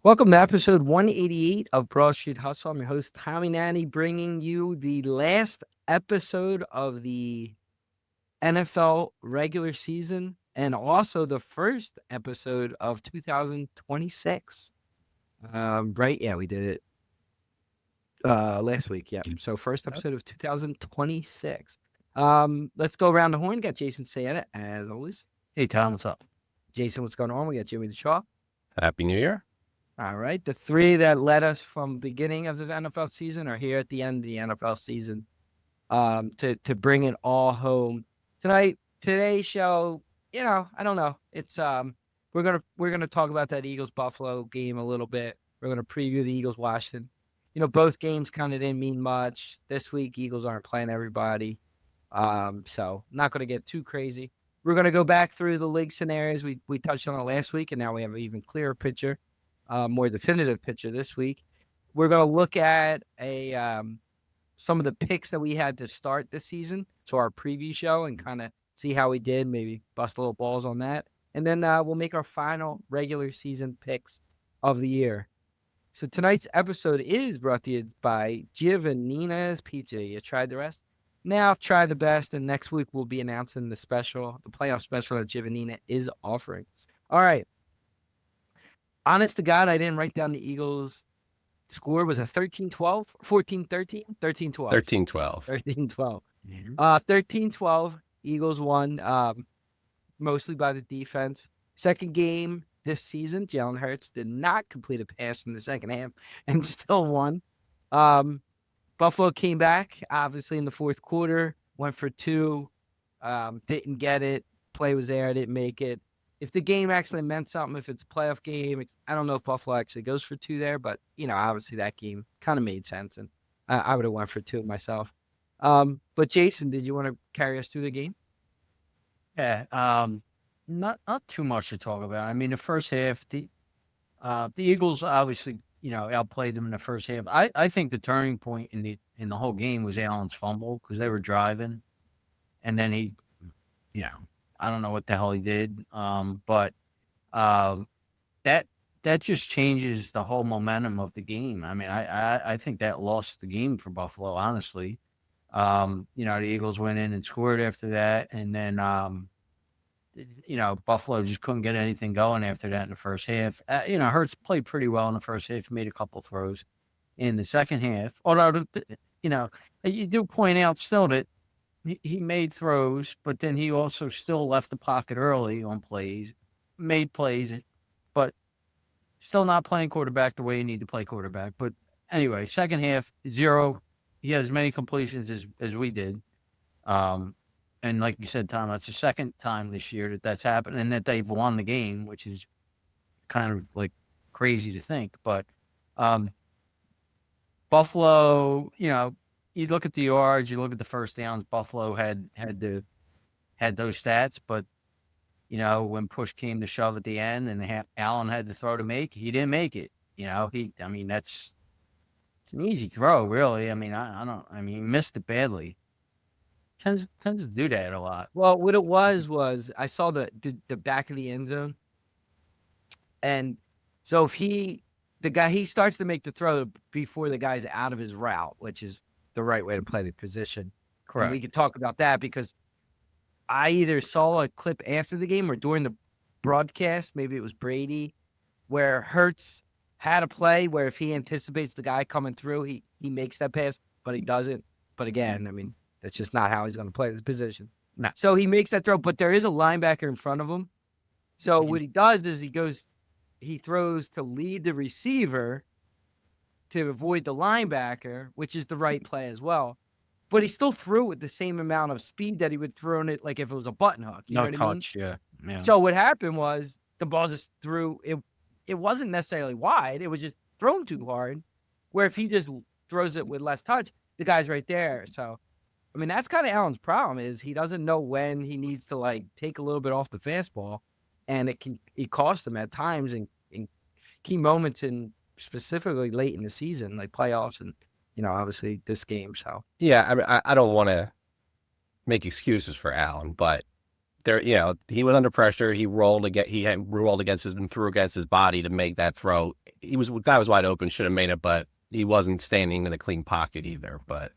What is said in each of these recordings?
Welcome to episode 188 of Broad Street Hustle. I'm your host, Tommy Nanny, bringing you the last episode of the NFL regular season and also the first episode of 2026. Right? Yeah, we did it last week. Yeah. So first episode of 2026. Let's go around the horn. Got Jason Sayetta, as always. Hey, Tom, what's up? Jason, what's going on? We got Jimmy the Shaw. Happy New Year. All right. The three that led us from beginning of the NFL season are here at the end of the NFL season to bring it all home. Today's show, I don't know. It's we're gonna talk about that Eagles-Buffalo game a little bit. We're gonna preview the Eagles-Washington. Both games kind of didn't mean much. This week, Eagles aren't playing everybody. So not gonna get too crazy. We're gonna go back through the league scenarios we touched on it last week, and now we have an even clearer picture. More definitive picture this week. We're going to look at some of the picks that we had to start this season, so our preview show, and kind of see how we did, maybe bust a little balls on that. And then we'll make our final regular season picks of the year. So tonight's episode is brought to you by Giovannina's Pizza. You tried the rest? Now try the best, and next week we'll be announcing the playoff special that Giovannina is offering. All right. Honest to God, I didn't write down the Eagles' score. Was it 13-12? 14-13? 13-12. 13-12. 13-12. Mhm. 13-12. Eagles won mostly by the defense. Second game this season, Jalen Hurts did not complete a pass in the second half and still won. Buffalo came back, obviously, in the fourth quarter. Went for two. Didn't get it. Play was there. Didn't make it. If the game actually meant something, if it's a playoff game, I don't know if Buffalo actually goes for two there, but, obviously that game kind of made sense, and I would have went for two myself. But Jason, did you want to carry us through the game? Yeah, not too much to talk about. I mean, the first half, the Eagles obviously, outplayed them in the first half. I think the turning point in the whole game was Allen's fumble, because they were driving, and then he, I don't know what the hell he did, but that just changes the whole momentum of the game. I mean, I think that lost the game for Buffalo, honestly. The Eagles went in and scored after that, and then Buffalo just couldn't get anything going after that in the first half. Hurts played pretty well in the first half. He made a couple throws in the second half. Although, you do point out still that he made throws, but then he also still left the pocket early on plays, made plays, but still not playing quarterback the way you need to play quarterback. But anyway, second half, 0. He had as many completions as we did. And like you said, Tom, that's the second time this year that's happened, and that they've won the game, which is kind of like crazy to think. But Buffalo, you look at the yards, you look at the first downs. Buffalo had those stats, but when push came to shove at the end, and Allen had to throw to make, he didn't make it. It's an easy throw, really. I mean, he missed it badly. Tends to do that a lot. Well, what it was I saw the back of the end zone, and so if he starts to make the throw before the guy's out of his route, which is the right way to play the position. Correct. And we could talk about that because I either saw a clip after the game or during the broadcast, maybe it was Brady, where Hurts had a play where if he anticipates the guy coming through, he makes that pass, but he doesn't. But again, I mean, that's just not how he's going to play the position. No. So he makes that throw, but there is a linebacker in front of him. So what he does is he throws to lead the receiver to avoid the linebacker, which is the right play as well. But he still threw with the same amount of speed that he would throw in it like if it was a button hook. You know what touch, I mean? Yeah. So what happened was the ball just threw. It wasn't necessarily wide. It was just thrown too hard, where if he just throws it with less touch, the guy's right there. So, I mean, that's kind of Allen's problem is he doesn't know when he needs to, take a little bit off the fastball, and it costs him at times in key moments in specifically late in the season, like playoffs and, obviously this game. So Yeah, I don't want to make excuses for Allen, but there, he was under pressure. He rolled rolled against and threw against his body to make that throw. Guy was wide open, should have made it, but he wasn't standing in a clean pocket either. But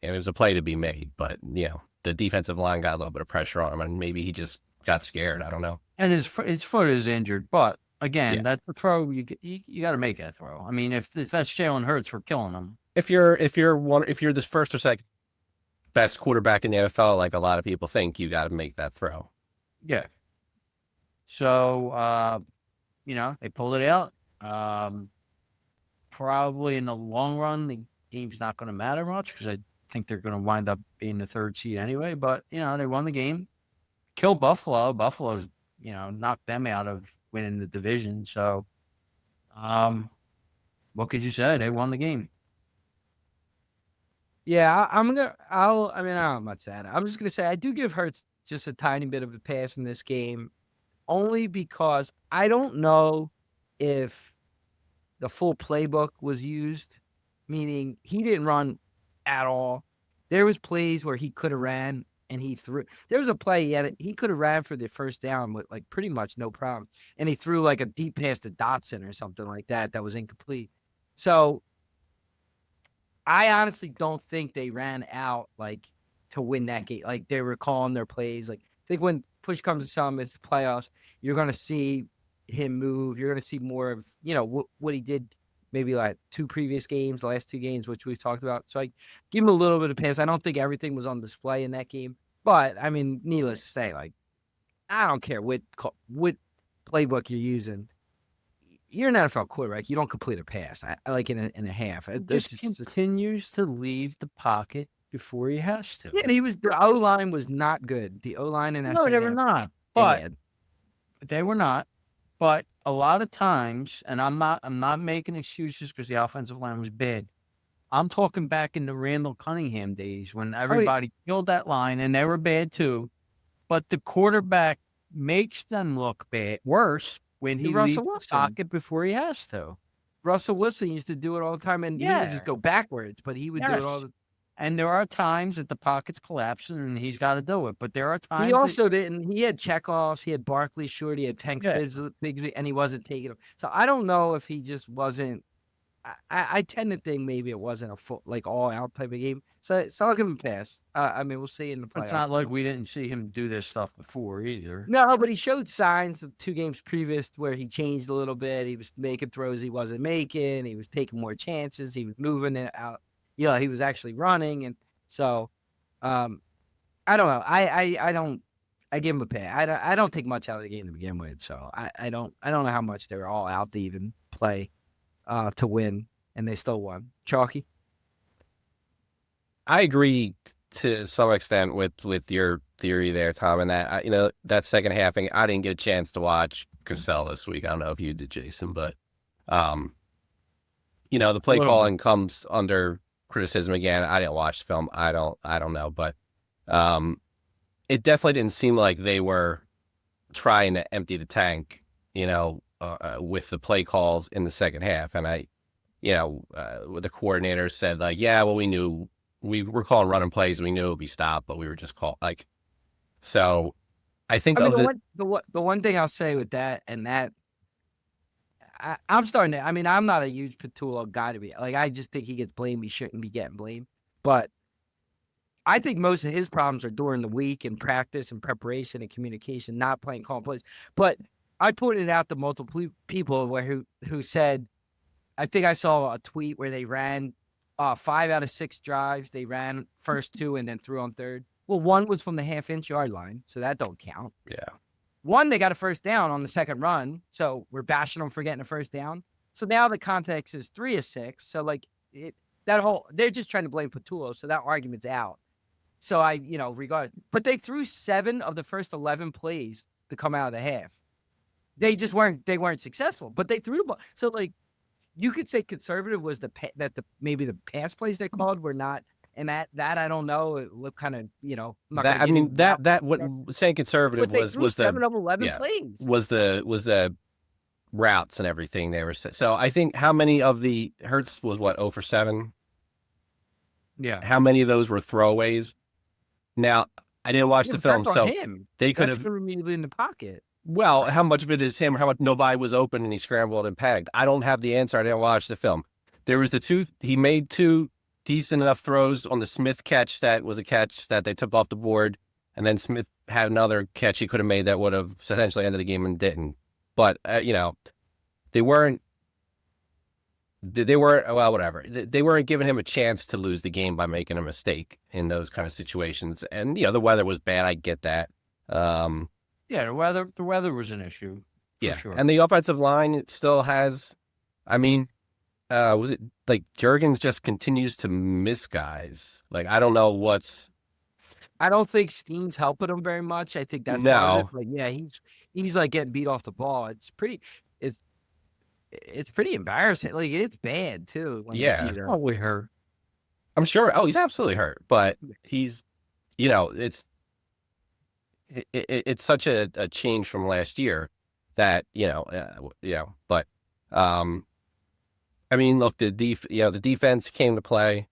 it was a play to be made. But the defensive line got a little bit of pressure on him, and maybe he just got scared. I don't know. And his foot is injured, but again, Yeah. that's the throw. You got to make that throw. I mean, if that's Jalen Hurts, we're killing him. If you're the first or second best quarterback in the NFL, like a lot of people think, you got to make that throw. Yeah. So, they pulled it out. Probably in the long run, the game's not going to matter much because I think they're going to wind up being the 3rd seed anyway. But, they won the game. Killed Buffalo. Buffalo's, knocked them out of winning the division. So, what could you say? They won the game. Yeah, I don't have much to add. I'm just gonna say I do give Hurts just a tiny bit of a pass in this game, only because I don't know if the full playbook was used, meaning he didn't run at all. There was plays where he could have ran and he threw. There was a play he could have ran for the first down with like pretty much no problem, and he threw like a deep pass to Dotson or something like that was incomplete. So I honestly don't think they ran out like to win that game. Like they were calling their plays. Like I think when push comes to shove, it's the playoffs. You're gonna see him move. You're gonna see more of what he did maybe like 2 previous games, the last 2 games, which we've talked about. So I give him a little bit of pass. I don't think everything was on display in that game, but I mean, needless to say, like I don't care what playbook you're using. You're an NFL quarterback. You don't complete a pass. I like in a half. It just continues to leave the pocket before he has to. Yeah, the O line was not good. The O line in that No, they were half, not. But they were not. But a lot of times, and I'm not making excuses because the offensive line was bad. I'm talking back in the Randall Cunningham days when everybody killed that line and they were bad too. But the quarterback makes them look worse when he leaves the pocket before he has to. Russell Wilson used to do it all the time, and he would just go backwards, but he would do it all the. And there are times that the pocket's collapsing and he's got to do it. But there are times he also didn't. He had checkoffs. He had Barkley Short. He had Tank Bigsby, and he wasn't taking them. So I don't know if he just wasn't. I tend to think maybe it wasn't a full, like all out type of game. So I'll give him a pass. I mean, we'll see in the playoffs. It's not like we didn't see him do this stuff before either. No, but he showed signs of 2 games previous where he changed a little bit. He was making throws he wasn't making. He was taking more chances. He was moving it out. He was actually running, and so I don't know. I give him a pass. I don't take much out of the game to begin with. So I don't know how much they were all out to even play to win, and they still won. Chalky. I agree to some extent with your theory there, Tom, and that that second half. I didn't get a chance to watch Cassell this week. I don't know if you did, Jason, but the play calling comes under criticism again. I didn't watch the film. I don't know, but it definitely didn't seem like they were trying to empty the tank, with the play calls in the second half. And the coordinator said like, yeah, well, we knew we were calling running plays. We knew it would be stopped, but we were just so I think the one thing I'll say with that, and that I'm starting to, I'm not a huge Petula guy to be like, I just think he gets blamed. He shouldn't be getting blamed, but I think most of his problems are during the week and practice and preparation and communication, not playing calling plays. But I pointed out to multiple people who said, I think I saw a tweet where they ran 5 out of 6 drives. They ran first 2 and then threw on third. Well, 1 was from the half-inch yard line, so that don't count. Yeah. 1, they got a first down on the second run, so we're bashing them for getting a first down. So now the context is 3 of 6. So they're just trying to blame Petullo, so that argument's out. So regard, but they threw 7 of the first 11 plays to come out of the half. They just weren't successful, but they threw the ball. So you could say conservative was maybe the pass plays they called were not, and that I don't know. It looked kind of what saying conservative was the 7 of 11 plays was the routes and everything they were. So I think how many of the Hertz was 0 for 7? Yeah. How many of those were throwaways? Now I didn't watch Yeah, the but film, that's on so him. they could That's have. going to be in the pocket. Well, how much of it is him, or how much nobody was open and he scrambled and panicked? I don't have the answer. I didn't watch the film. There was he made two decent enough throws on the Smith catch that was a catch that they took off the board, and then Smith had another catch he could have made that would have essentially ended the game and didn't. But they weren't. They weren't, well, whatever. They weren't giving him a chance to lose the game by making a mistake in those kind of situations. And the weather was bad. I get that. Yeah, the weather was an issue. For sure. And the offensive line, it still has. I mean, was it like Juergens just continues to miss guys? Like, I don't know what's. I don't think Steen's helping him very much. I think that's part of it. Like, yeah, he's like getting beat off the ball. It's pretty embarrassing. Like, it's bad too. When you see it. Probably hurt. I'm sure. Oh, he's absolutely hurt, but he's, it's such a change from last year that but I mean, look, the defense came to play.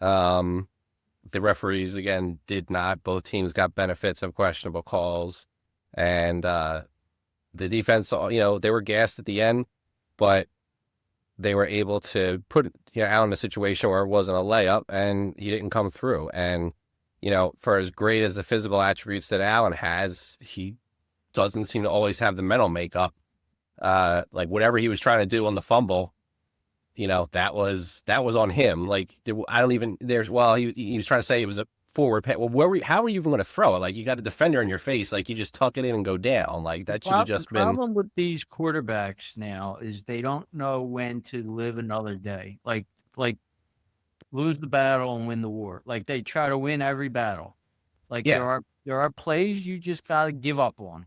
The referees again did not. Both teams got benefits of questionable calls, and the defense, they were gassed at the end, but they were able to put Allen in a situation where it wasn't a layup, and he didn't come through. And for as great as the physical attributes that Allen has, he doesn't seem to always have the mental makeup. Like whatever he was trying to do on the fumble, that was on him. Like he was trying to say it was a forward pass. Well, how are you even going to throw it? Like you got a defender in your face. Like you just tuck it in and go down. Like that should have just been. The problem with these quarterbacks now is they don't know when to live another day. Like lose the battle and win the war. Like they try to win every battle. Like there are plays you just got to give up on.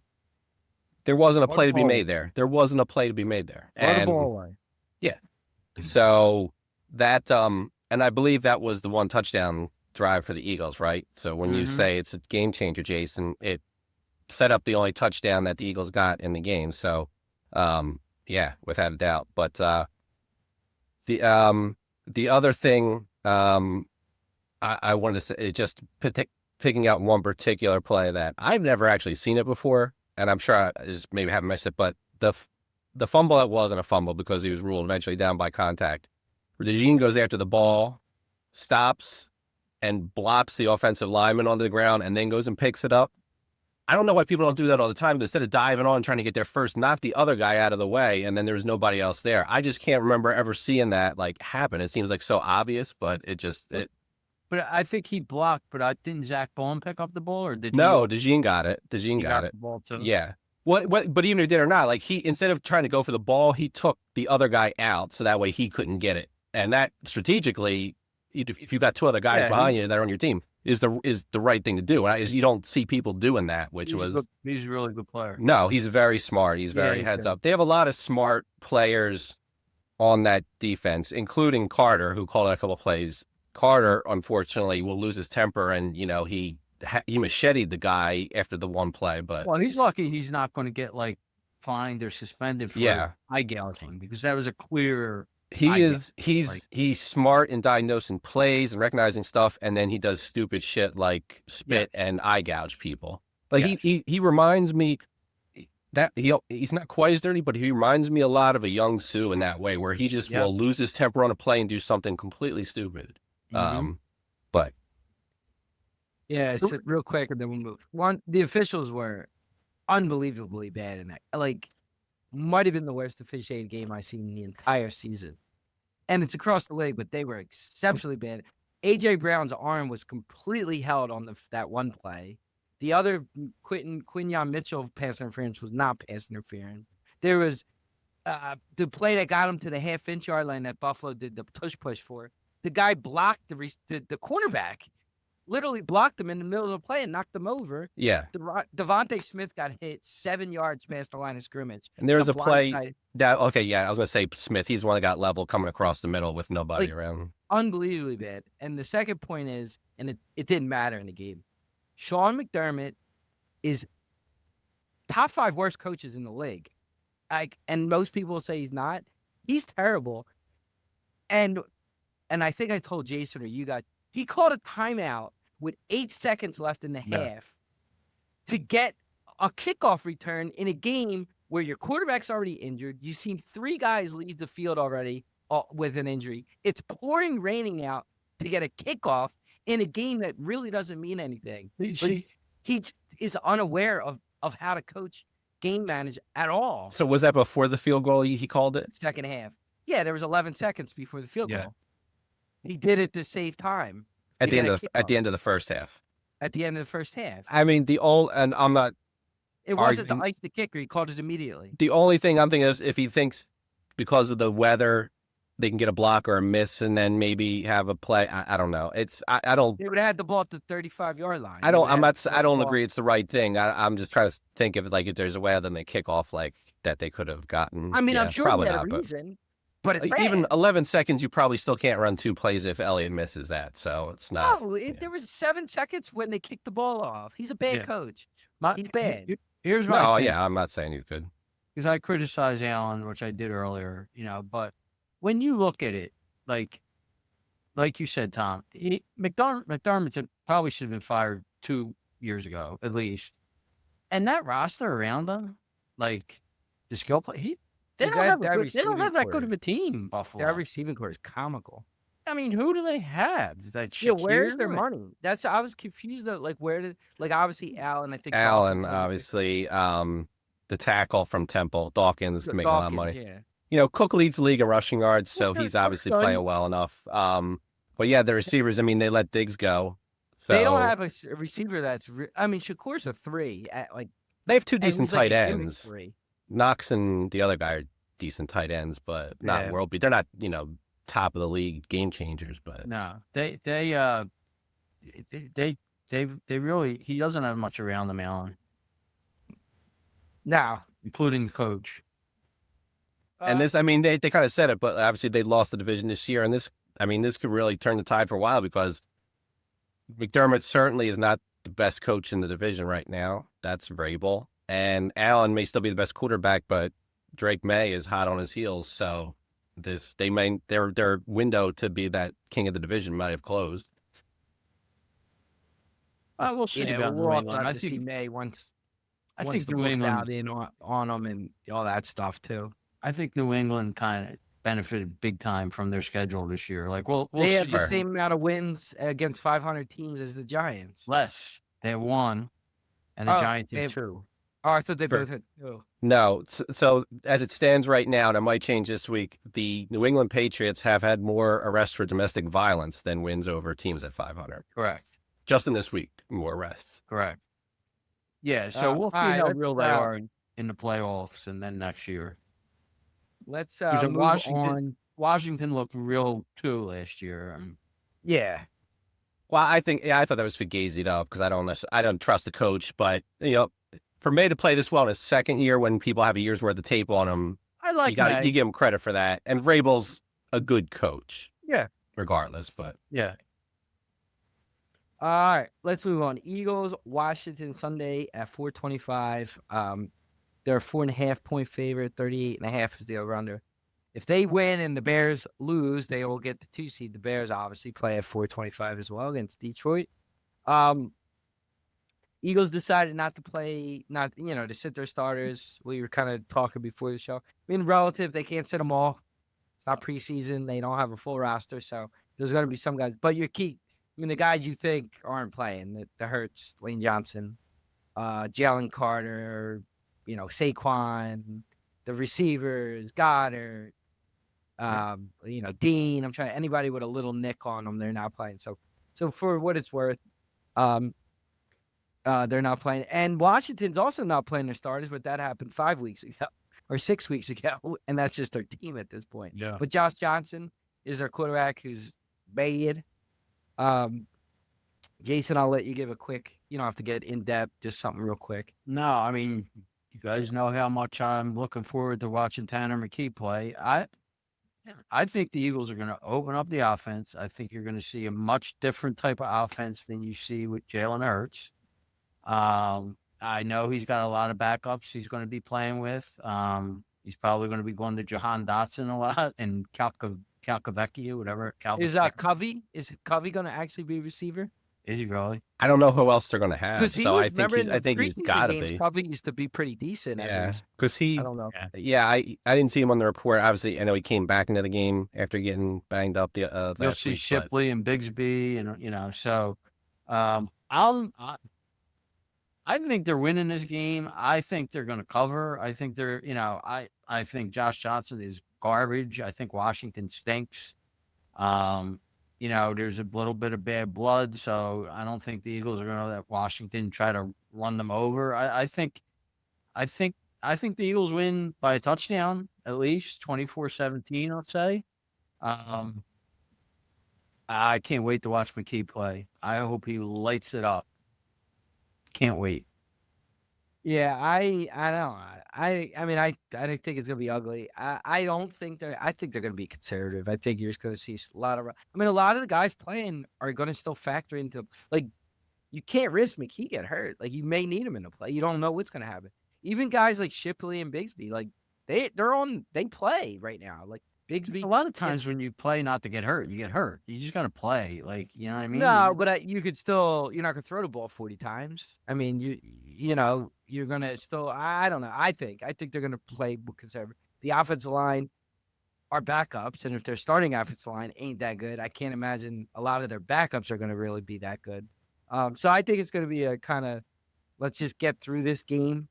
There wasn't a play to be made there. There wasn't a play to be made there. Throw the ball away. Yeah. So that, and I believe that was the one touchdown drive for the Eagles, right? So when you say it's a game changer, Jason, it set up the only touchdown that the Eagles got in the game. So, without a doubt. But the other thing I wanted to say, just picking out one particular play that I've never actually seen it before, and I'm sure I just maybe haven't missed it, but the fumble that wasn't a fumble because he was ruled eventually down by contact. DeJean goes after the ball, stops, and blops the offensive lineman onto the ground, and then goes and picks it up. I don't know why people don't do that all the time. But instead of diving on, trying to get there first, knock the other guy out of the way, and then there's nobody else there. I just can't remember ever seeing that happen. It seems like so obvious, but it just. But I think he blocked. But didn't Zach Bowen pick up the ball, or did no? DeJean got it. DeJean got it. The ball too. Yeah. What? But even if he did or not, he instead of trying to go for the ball, he took the other guy out so that way he couldn't get it. And that strategically, if you've got two other guys behind you that are on your team, is the right thing to do. And you don't see people doing that, he's a really good player. No, he's very smart. He's very heads up. They have a lot of smart players on that defense, including Carter, who called a couple of plays. Carter, unfortunately, will lose his temper, and he macheted the guy after the one play. But he's lucky he's not going to get fined or suspended for eye gouging, because that was a clear. He's smart in diagnosing plays and recognizing stuff, and then he does stupid shit like spit and eye gouge people. He reminds me that he's not quite as dirty, but he reminds me a lot of a young Sue in that way, where he just will lose his temper on a play and do something completely stupid. But so real quick, and then we'll move. The officials were unbelievably bad in that. Might have been the worst officiated game I've seen in the entire season. And it's across the league, but they were exceptionally bad. A.J. Brown's arm was completely held on that one play. The other Quinyon Mitchell pass interference was not pass interference. There was the play that got him to the half-inch yard line that Buffalo did the push for. The guy blocked the cornerback. Literally blocked him in the middle of the play and knocked him over. Yeah. Devontae Smith got hit 7 yards past the line of scrimmage. And there was a play I was going to say Smith. He's the one that got level coming across the middle with nobody around. Unbelievably bad. And the second point is, and it didn't matter in the game, Sean McDermott is top 5 worst coaches in the league. And most people will say he's not. He's terrible. And I think I told Jason or you guys, he called a timeout with 8 seconds left in the Yeah. half to get a kickoff return in a game where your quarterback's already injured. You've seen 3 guys leave the field already with an injury. It's pouring raining out to get a kickoff in a game that really doesn't mean anything. See, He is unaware of how to coach, game manage at all. So was that before the field goal he called it? Second half. Yeah, there was 11 seconds before the field Yeah. goal. He did it to save time At the get end a of at the kickoff. end of the first half. at the end of the first half. I mean, and I'm not It wasn't to arguing- ice the kicker. He called it immediately. the only thing I'm thinking is if he thinks because of the weather they can get a block or a miss and then maybe have a play. I don't know. I don't. They would have had the ball at the 35-yard line. I don't. I don't agree. It's the right thing. I'm just trying to think of it like if there's a way other than they kick off like that they could have gotten. I mean, Yeah, I'm sure probably he had not, a but reason, but it's even bad. 11 seconds, you probably still can't run 2 plays if Elliott misses that. So it's not. No, there was 7 seconds when they kicked the ball off. He's a bad Yeah. coach. my, He's bad. Here's my No, thing. yeah, I'm not saying he's good. Because I criticize Allen, which I did earlier, but when you look at it, like you said, Tom, McDermott probably should have been fired 2 years ago, at least. And that roster around him, like the skill play, they don't have that good of a team, Buffalo. Their receiving core is comical. I mean, who do they have? Is that Yeah, where's Shakir? their money? I was confused though. Like, where did obviously Allen? I think Allen, Dawkins- obviously, the tackle from Temple, Dawkins, make a lot of Dawkins, money. Yeah. Cook leads the league in rushing yards, so Yeah, he's obviously Cook's playing well enough. But yeah, the receivers. I mean, they let Diggs go. So They don't have a receiver that's. I mean, Shakur's a 3. They have 2 and decent he's like tight a gimmick ends. 3. Knox and the other guy are decent tight ends, but not Yeah. world beat. They're not, top of the league game changers. But No, they really, he doesn't have much around them, Allen, Now, including the coach. and this, I mean, they kind of said it, but obviously they lost the division this year, and this could really turn the tide for a while because McDermott certainly is not the best coach in the division right now. That's Vrabel, and Allen may still be the best quarterback, but Drake May is hot on his heels, so their window to be that king of the division might have closed. We'll see about we'll New all England. start I to see think May once I once think the New book's England. out in on them and all that stuff too. I think New England kind of benefited big time from their schedule this year. Like, we'll They have see. the same amount of wins against 500 teams as the Giants. Less. They have 1, and the Oh, Giants they have have- 2. Oh, I thought they Sure. both had 2. No, so as it stands right now, and it might change this week, the New England Patriots have had more arrests for domestic violence than wins over teams at 500. Correct. Just in this week, more arrests. Correct. Yeah, so we'll see all right, how let's, real they are in the playoffs and then next year. Let's Because move Washington, on. Washington looked real too last year. Yeah. Well, I thought that was fugazied up because I don't trust the coach, but for May to play this well in his second year when people have a year's worth of tape on him, I like you give him credit for that. And Vrabel's a good coach. Yeah. Regardless, but Yeah. All right, let's move on. Eagles, Washington Sunday at 425. They're a 4.5-point favorite. 38.5 is the over/under. If they win and the Bears lose, they will get the 2 seed. The Bears obviously play at 425 as well against Detroit. Eagles decided not to play, to sit their starters. We were kind of talking before the show. I mean, relative, they can't sit them all. It's not preseason. They don't have a full roster, so there's going to be some guys. But the guys you think aren't playing, the Hurts, Lane Johnson, Jalen Carter, Saquon, the receivers, Goddard, Dean. Anybody with a little nick on them, they're not playing. So for what it's worth, they're not playing. And Washington's also not playing their starters, but that happened 5 weeks ago or 6 weeks ago, and that's just their team at this point. Yeah. But Josh Johnson is their quarterback who's bad. Jason, I'll let you give a quick, you don't have to get in depth, just something real quick. No, I mean, you guys know how much I'm looking forward to watching Tanner McKee play. I think the Eagles are going to open up the offense. I think you're going to see a much different type of offense than you see with Jalen Hurts. I know he's got a lot of backups he's going to be playing with. He's probably going to be going to Jahan Dotson a lot and Calcavecchia, whatever. Is Covey going to actually be a receiver? Is he really? I don't know who else they're going to have. Because he So was, I think remember in the he's preseason got to games, be. probably used to be pretty decent. Yeah, As because I don't know. yeah, I didn't see him on the report. Obviously, I know he came back into the game after getting banged up the You'll last see week. Shipley and Bigsby, and so I think they're winning this game. I think they're going to cover. I think I think Josh Johnson is garbage. I think Washington stinks. There's a little bit of bad blood, so I don't think the Eagles are going to let Washington try to run them over. I think the Eagles win by a touchdown, at least 24-17, I'll say. I can't wait to watch McKee play. I hope he lights it up. Can't wait. Yeah, I don't know. I mean, I don't think it's gonna be ugly. I don't think I think they're gonna be conservative. I think you're just gonna see a lot of. I mean, a lot of the guys playing are gonna still factor into, like, you can't risk McKee get hurt. Like, you may need him in the play. You don't know what's gonna happen. Even guys like Shipley and Bigsby, like they play right now. Like Bigsby, A lot of times when you play not to get hurt, you get hurt. You just got to play. Like, you know what I mean? no, but you could still. You're not gonna throw the ball 40 times. I mean, you're gonna still. I don't know. I think they're gonna play conservative. The offensive line are backups, and if their starting offensive line ain't that good, I can't imagine a lot of their backups are gonna really be that good. So I think it's gonna be a kind of, let's just get through this game.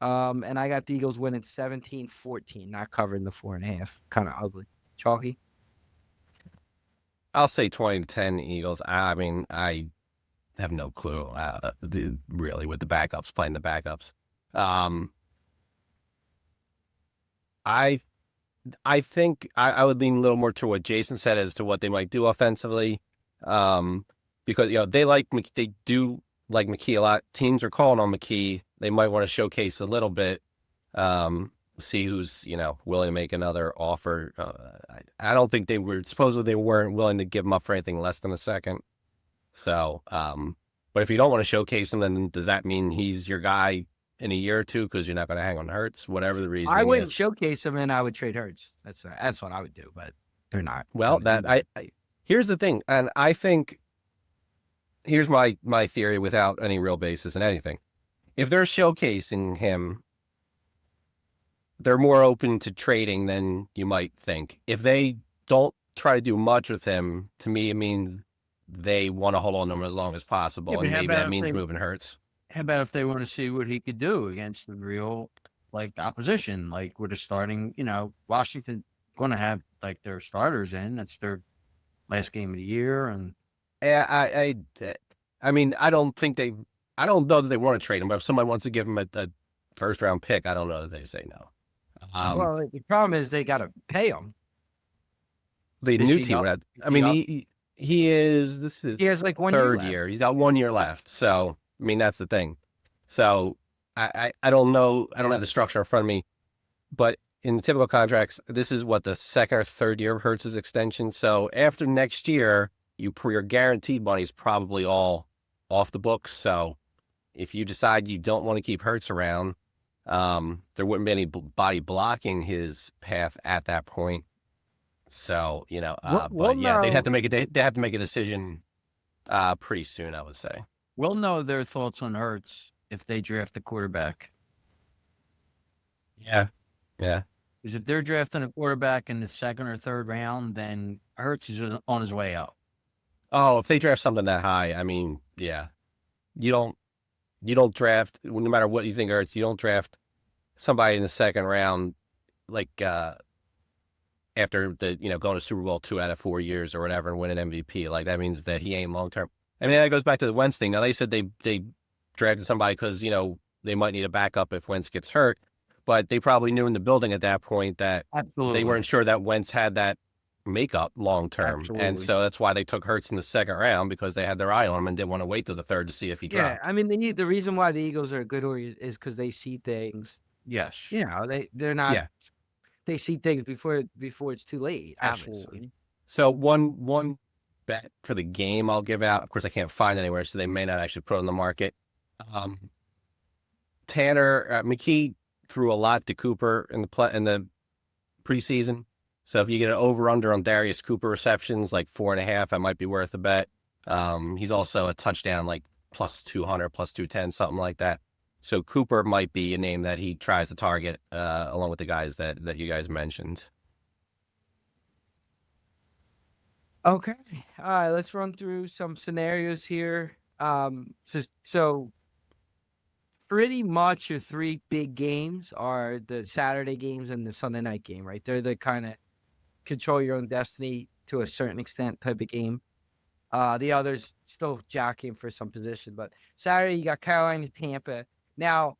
And I got the Eagles winning 17-14, not covering the 4.5. Kind of ugly. Chalky. I'll say 20-10 Eagles. I mean, I have no clue really with the backups playing the backups. I think I would lean a little more to what Jason said as to what they might do offensively, because they do like McKee a lot. Teams are calling on McKee. They might want to showcase a little bit, see who's willing to make another offer. I don't think supposedly they weren't willing to give him up for anything less than a second. So, but if you don't want to showcase him, then does that mean he's your guy in a year or two because you're not going to hang on Hurts, whatever the reason I wouldn't is? showcase him, and I would trade Hurts. That's what I would do, but they're not. Well, here's the thing, and I think here's my theory without any real basis in anything. If they're showcasing him, they're more open to trading than you might think. If they don't try to do much with him, to me, it means they want to hold on to him as long as possible, Yeah, and maybe that means moving Hurts. How about if they want to see what he could do against the real, opposition, with a starting, Washington going to have, their starters in. That's their last game of the year. And yeah, I mean, I don't know that they want to trade him, but if somebody wants to give him a first-round pick, I don't know that they say no. Well, the problem is they got to pay him. The new team would have, I mean, he has 1 third year. He's got 1 year left. So, I mean, that's the thing. So, I don't know. I don't have the structure in front of me. But in the typical contracts, this is what the second or third year of Hurts' extension. So, after next year, your guaranteed money is probably all off the books. So, if you decide you don't want to keep Hurts around, there wouldn't be any blocking his path at that point. So, but yeah, they'd have to make a decision pretty soon, I would say. we'll know their thoughts on Hurts if they draft a quarterback. Yeah. Yeah. Because if they're drafting a quarterback in the second or third round, then Hurts is on his way out. Oh, if they draft something that high, I mean, yeah. You don't draft, no matter what you think Hurts, you don't draft somebody in the second round after going to Super Bowl 2 out of 4 years or whatever and win an MVP. Like, that means that he ain't long term. I mean, that goes back to the Wentz thing. Now, they said they drafted somebody because, they might need a backup if Wentz gets hurt, but they probably knew in the building at that point that Absolutely. they weren't sure that Wentz had that makeup long term. Absolutely. And so that's why they took Hurts in the second round, because they had their eye on him and didn't want to wait till the third to see if he dropped. Yeah, I mean, the reason why the Eagles are good is because they see things. Yes. They're not. Yeah. They see things before it's too late. Absolutely. Obviously. So one bet for the game I'll give out. Of course, I can't find anywhere, so they may not actually put it on the market. McKee threw a lot to Cooper in the preseason. So if you get an over/under on Darius Cooper receptions, like 4.5, that might be worth a bet. He's also a touchdown like plus 200, plus 210, something like that. So Cooper might be a name that he tries to target along with the guys that you guys mentioned. Okay. All right. Let's run through some scenarios here. So pretty much your three big games are the Saturday games and the Sunday night game, right? They're the kind of control your own destiny to a certain extent type of game. The others still jockeying for some position, but Saturday you got Carolina, Tampa. Now,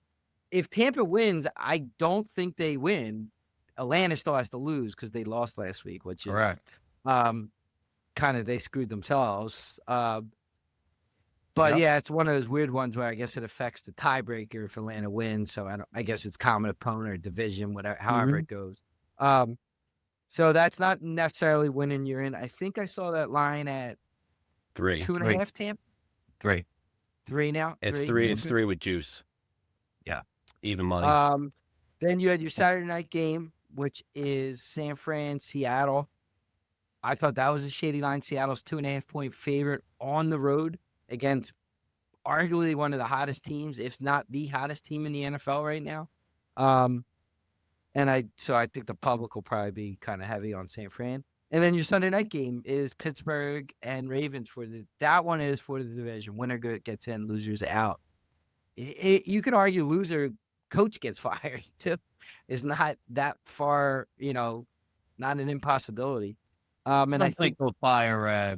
if Tampa wins, I don't think they win. Atlanta still has to lose because they lost last week, which is Correct. kind of they screwed themselves. But Yep. yeah, it's one of those weird ones where I guess it affects the tiebreaker if Atlanta wins. So I guess it's common opponent or division, whatever, however it goes. So that's not necessarily winning you're in. I think I saw that line at 3. 2.5 Tampa. 3. 3 now. It's 3. It's 3 with juice. Yeah. Even money. Then you had your Saturday night game, which is San Fran, Seattle. I thought that was a shady line. Seattle's 2.5-point favorite on the road against arguably one of the hottest teams, if not the hottest team in the NFL right now. And I think the public will probably be kind of heavy on San Fran. And then your Sunday night game is Pittsburgh and Ravens that one is for the division. Winner gets in, losers out. You could argue loser coach gets fired too. It's not that far, not an impossibility. And I think they'll fire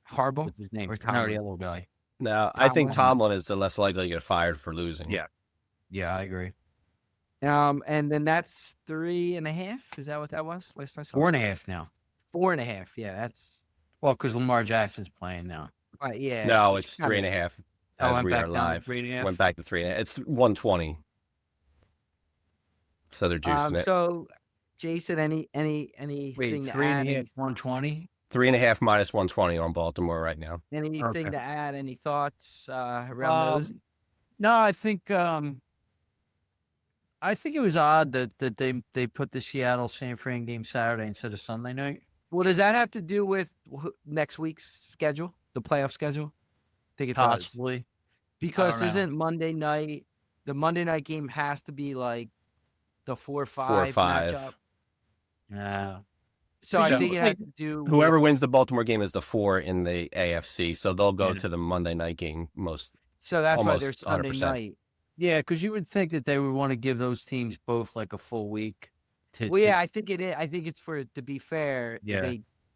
Harbaugh, what's his name? or No, Tomlin? the other guy. No, I think Tomlin. Tomlin is the less likely to get fired for losing. Yeah. Yeah, I agree. And then that's 3.5. Is that what that was? Last I saw 4.5 now. 4.5. Yeah, that's because Lamar Jackson's playing now. yeah. No, it's 3.5 as went we back are down live. to 3.5? Went back to 3.5. It's 120. So they're juicing it. So, Jason, anything Wait, to 3.5, add? 120? 3.5 minus 120 on Baltimore right now. Anything Okay. to add? Any thoughts around those? No, I think it was odd that they put the Seattle San Fran game Saturday instead of Sunday night. Well, does that have to do with next week's schedule, the playoff schedule? I think it does. Possibly. Because know. isn't Monday night, the Monday night game has to be like the 4-5 4-5. matchup. Yeah. So I So- think it has to do Whoever wins the Baltimore game is the 4 in the AFC, so they'll go Yeah. to the Monday night game most. So that's why almost there's Sunday 100%. night. Yeah, because you would think that they would want to give those teams both like a full week. Well, yeah, I think it is. I think it's to be fair. Yeah.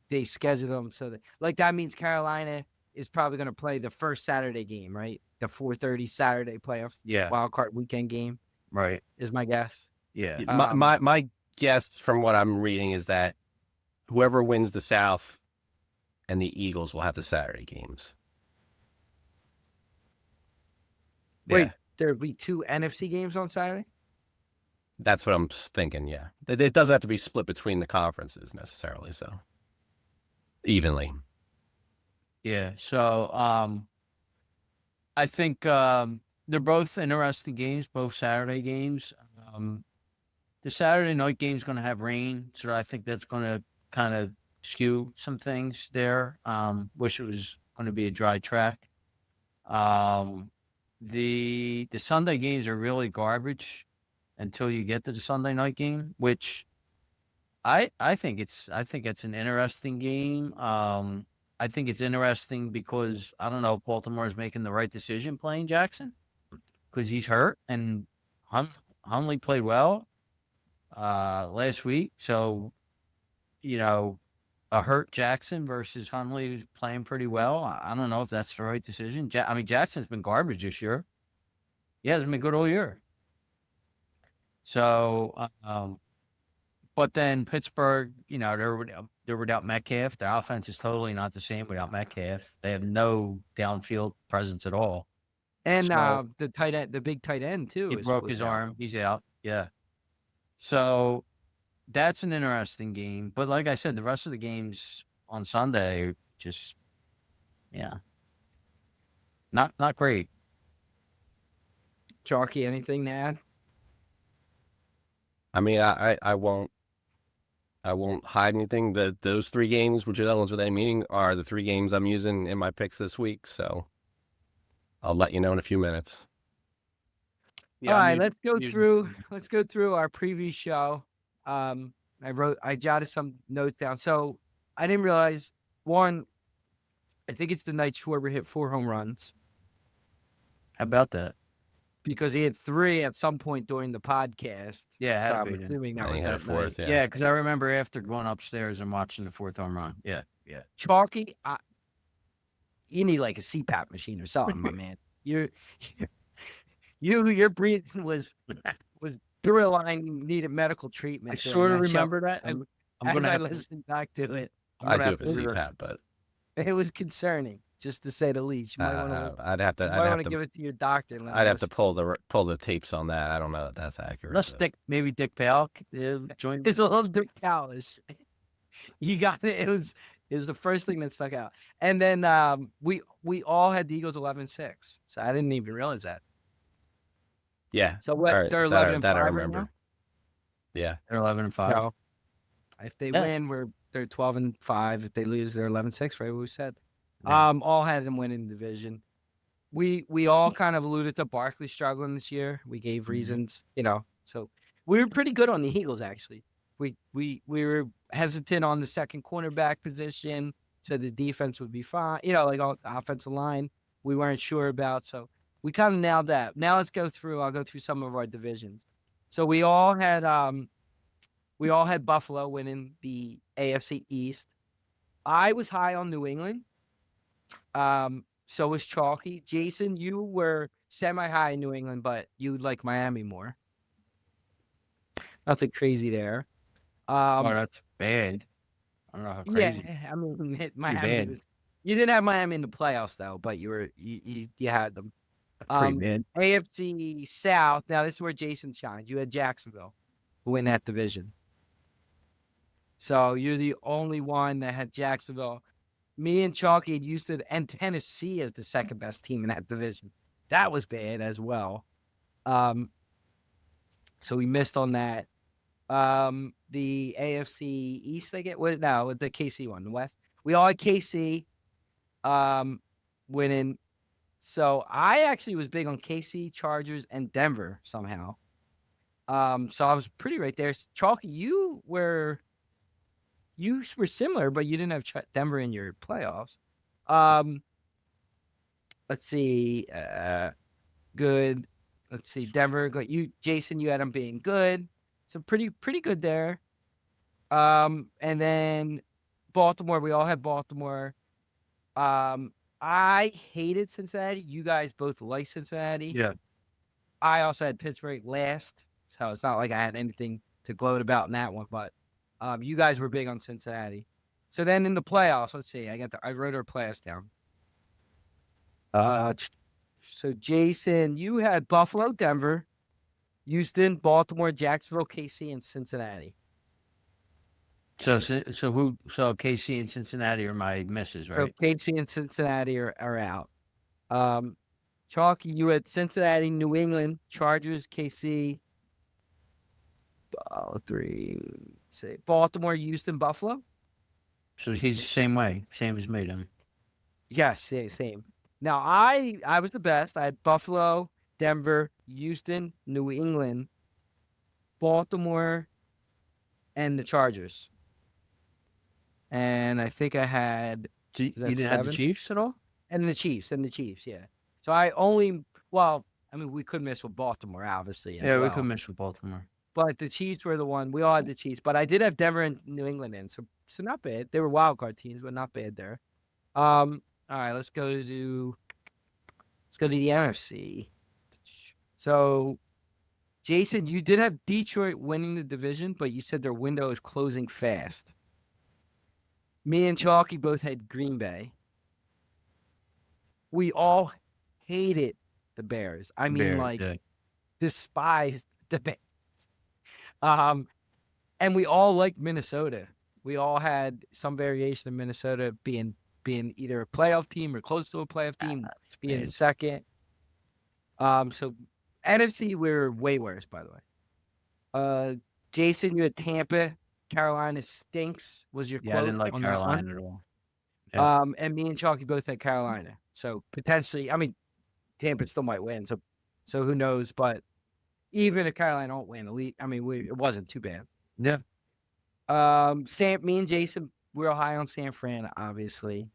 They schedule them so that means Carolina is probably going to play the first Saturday game, right? The 4:30 Saturday playoff Yeah. wild card weekend game Right. is my guess. Yeah. My guess from what I'm reading is that whoever wins the South and the Eagles will have the Saturday games. Wait, Yeah, there'll be 2 NFC games on Saturday? that's what I'm thinking. Yeah, it doesn't have to be split between the conferences necessarily, so evenly. Yeah. So I think they're both interesting games, both Saturday games. The Saturday night game is going to have rain, so I think that's going to kind of skew some things there. Wish it was going to be a dry track. The Sunday games are really garbage until you get to the Sunday night game, which I think it's an interesting game. I think it's interesting because I don't know if Baltimore is making the right decision playing Jackson because he's hurt and Hundley played well last week. So, a hurt Jackson versus Hundley who's playing pretty well. I don't know if that's the right decision. Jackson's been garbage this year. He hasn't been good all year. So, but then Pittsburgh, they're without Metcalf. Their offense is totally not the same without Metcalf. They have no downfield presence at all. And So- the tight end, the big tight end too. He is broke was his out. arm. He's out. Yeah. So that's an interesting game. But like I said, the rest of the games on Sunday are just, not great. Chalky, anything to add? I mean, I won't I won't hide anything. Those 3 games, which are the ones with any meaning, are the 3 games I'm using in my picks this week. So I'll let you know in a few minutes. All right, let's go Muted. through our previous show. I jotted some notes down. So I didn't realize, one, I think it's the night Schwarber hit 4 home runs How about that? because he had 3 at some point during the podcast. Yeah, it had so to I'm be then. assuming that And was he had a that 4th, night. Yeah, because I remember after going upstairs and watching the 4th home run. Yeah. Chalky, you need like a CPAP machine or something, my man. Your breathing was borderline, needed medical treatment. I during sort of that show. remember that. And I'm as gonna I have to, listened back to it, I'm I gonna do have have a to CPAP, but it was concerning, just to say the least. You might want I'd have to to give it to your doctor. And let I'd him have to listen. pull the tapes on that. I don't know if that's accurate. Let's but- maybe Dick Pale join. It's a little Dick Cowlish. You got it. It was the first thing that stuck out. And then we all had the Eagles 11-6. So I didn't even realize that. Yeah. So what? All right, They're that 11 and I 5 right remember. now. Yeah. They're 11 and 5. So if they Yeah. win, they're 12 and 5. If they lose, they're 11-6. Right? What we said. Yeah. All had them winning the division. We all kind of alluded to Barkley struggling this year. We gave reasons, So we were pretty good on the Eagles actually. We were hesitant on the second cornerback position, so the defense would be fine. Like on the offensive line, we weren't sure about. So we kind of nailed that. Now let's go through. I'll go through some of our divisions. So we all had Buffalo winning the AFC East. I was high on New England. So was Chalky. Jason, you were semi-high in New England, but you like Miami more. Nothing crazy there. Oh, that's bad. I don't know how crazy. Yeah, I mean, Miami bad. was. You didn't have Miami in the playoffs though, but you had them. Pretty bad. AFC South. Now this is where Jason shines. You had Jacksonville win that division. So you're the only one that had Jacksonville. Me and Chalky had Houston and Tennessee as the second best team in that division. That was bad as well. So we missed on that. The AFC East, they get with the KC one, the West. We all had KC winning. So I actually was big on KC, Chargers, and Denver somehow. So I was pretty right there. Chalky, you were similar, but you didn't have Denver in your playoffs. Let's see. Good. Let's see. Denver. Good. Jason, you had them being good. So pretty good there. And then Baltimore. We all had Baltimore. I hated Cincinnati. You guys both like Cincinnati. Yeah. I also had Pittsburgh last, so it's not like I had anything to gloat about in that one. But you guys were big on Cincinnati. So then in the playoffs, let's see. I wrote our playoffs down. So Jason, you had Buffalo, Denver, Houston, Baltimore, Jacksonville, KC, and Cincinnati. So KC and Cincinnati are my misses, right? So KC and Cincinnati are out. Chalky, you had Cincinnati, New England, Chargers, KC. Baltimore, Houston, Buffalo. So he's the same way, same as me then. Yes, same. Now I was the best. I had Buffalo, Denver, Houston, New England, Baltimore, and the Chargers. And I think I had So you didn't have the Chiefs at all? and the Chiefs, yeah. So we could miss with Baltimore, obviously. as Yeah, we well. could miss with Baltimore. But the Chiefs were the one. We all had the Chiefs, but I did have Denver and New England in, so not bad. They were wild card teams, but not bad there. All right, let's go to the NFC. So, Jason, you did have Detroit winning the division, but you said their window is closing fast. Me and Chalky both had Green Bay. We all hated the Bears. I mean, despised the Bears. And we all liked Minnesota. We all had some variation of Minnesota being either a playoff team or close to a playoff team, being second. So NFC, we're way worse, by the way. Jason, you had Tampa, Carolina stinks was your Yeah, I quote didn't like on that one. Carolina at all. Yeah. And me and Chalky both had Carolina. So potentially, I mean, Tampa still might win. So who knows? But even if Carolina don't win, it wasn't too bad. Yeah. Me and Jason, we're high on San Fran, obviously.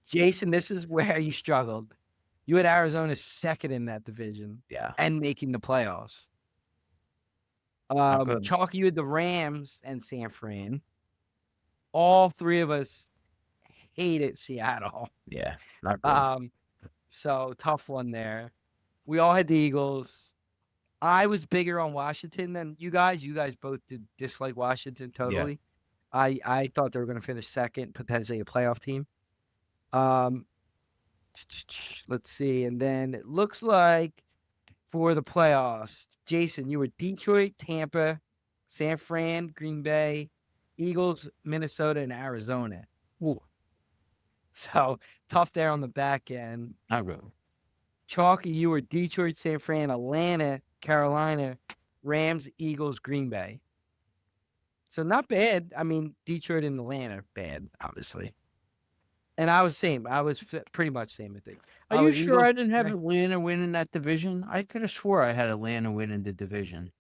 Jason, this is where you struggled. You had Arizona second in that division Yeah. and making the playoffs. good. Chalky, you had the Rams and San Fran. All three of us hated Seattle. Yeah. Not good. So tough one there. We all had the Eagles. I was bigger on Washington than you guys. You guys both did dislike Washington totally. I thought they were going to finish second, potentially a playoff team. Let's see. And then it looks like for the playoffs, Jason, you were Detroit, Tampa, San Fran, Green Bay, Eagles, Minnesota, and Arizona. Ooh. So tough there on the back end. Not good. Chalky, you were Detroit, San Fran, Atlanta, Carolina, Rams, Eagles, Green Bay. So not bad. I mean, Detroit and Atlanta, bad, obviously. And I was same. I was pretty much same, I think. Are you sure I didn't have Atlanta winning that division? I could have swore I had Atlanta winning the division.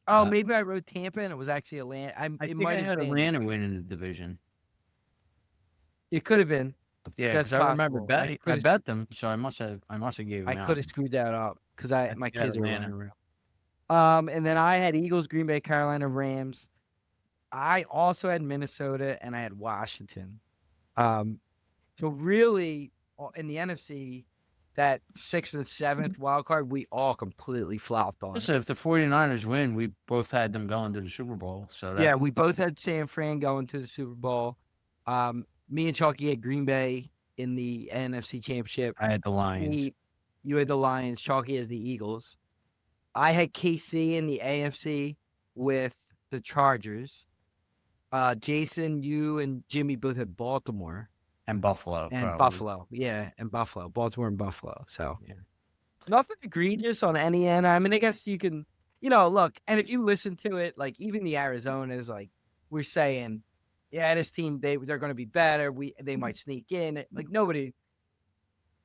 Oh, maybe I wrote Tampa and it was actually Atlanta. I think I had Atlanta winning the division. It could have been. Yeah, That's because I remember possible. I bet them, so I must have gave them I out. could have screwed that up because my think I had kids are Atlanta. running around. And then I had Eagles, Green Bay, Carolina, Rams. I also had Minnesota and I had Washington. So really in the NFC, that 6th and 7th wild card, we all completely flopped on. So if the 49ers win, we both had them going to the Super Bowl. So yeah, we both had San Fran going to the Super Bowl. Me and Chalky had Green Bay in the NFC Championship. I had the Lions. You had the Lions. Chalky has the Eagles. I had KC in the AFC with the Chargers. Jason, you and Jimmy both had Baltimore. And Buffalo. And probably. Buffalo. Yeah, and Buffalo. Baltimore and Buffalo. So nothing egregious on any end. I mean, I guess you can, look, and if you listen to it, like even the Arizonas, like we're saying, yeah, this team, they're going to be better. They might sneak in. Like nobody.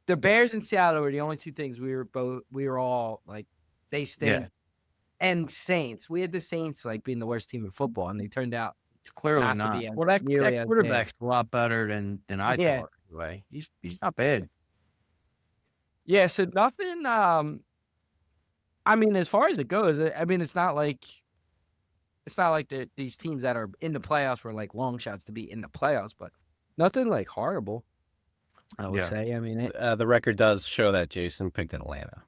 The Bears and Seattle were the only two things we were all like, they stayed. Yeah. And Saints. We had the Saints like being the worst team in football, and they turned out clearly not. Well, that quarterback's a lot better than I thought. Anyway, he's not bad. Yeah, so nothing. I mean, as far as it goes, I mean, it's not like these teams that are in the playoffs were like long shots to be in the playoffs, but nothing like horrible. I would say. I mean, the record does show that Jason picked Atlanta.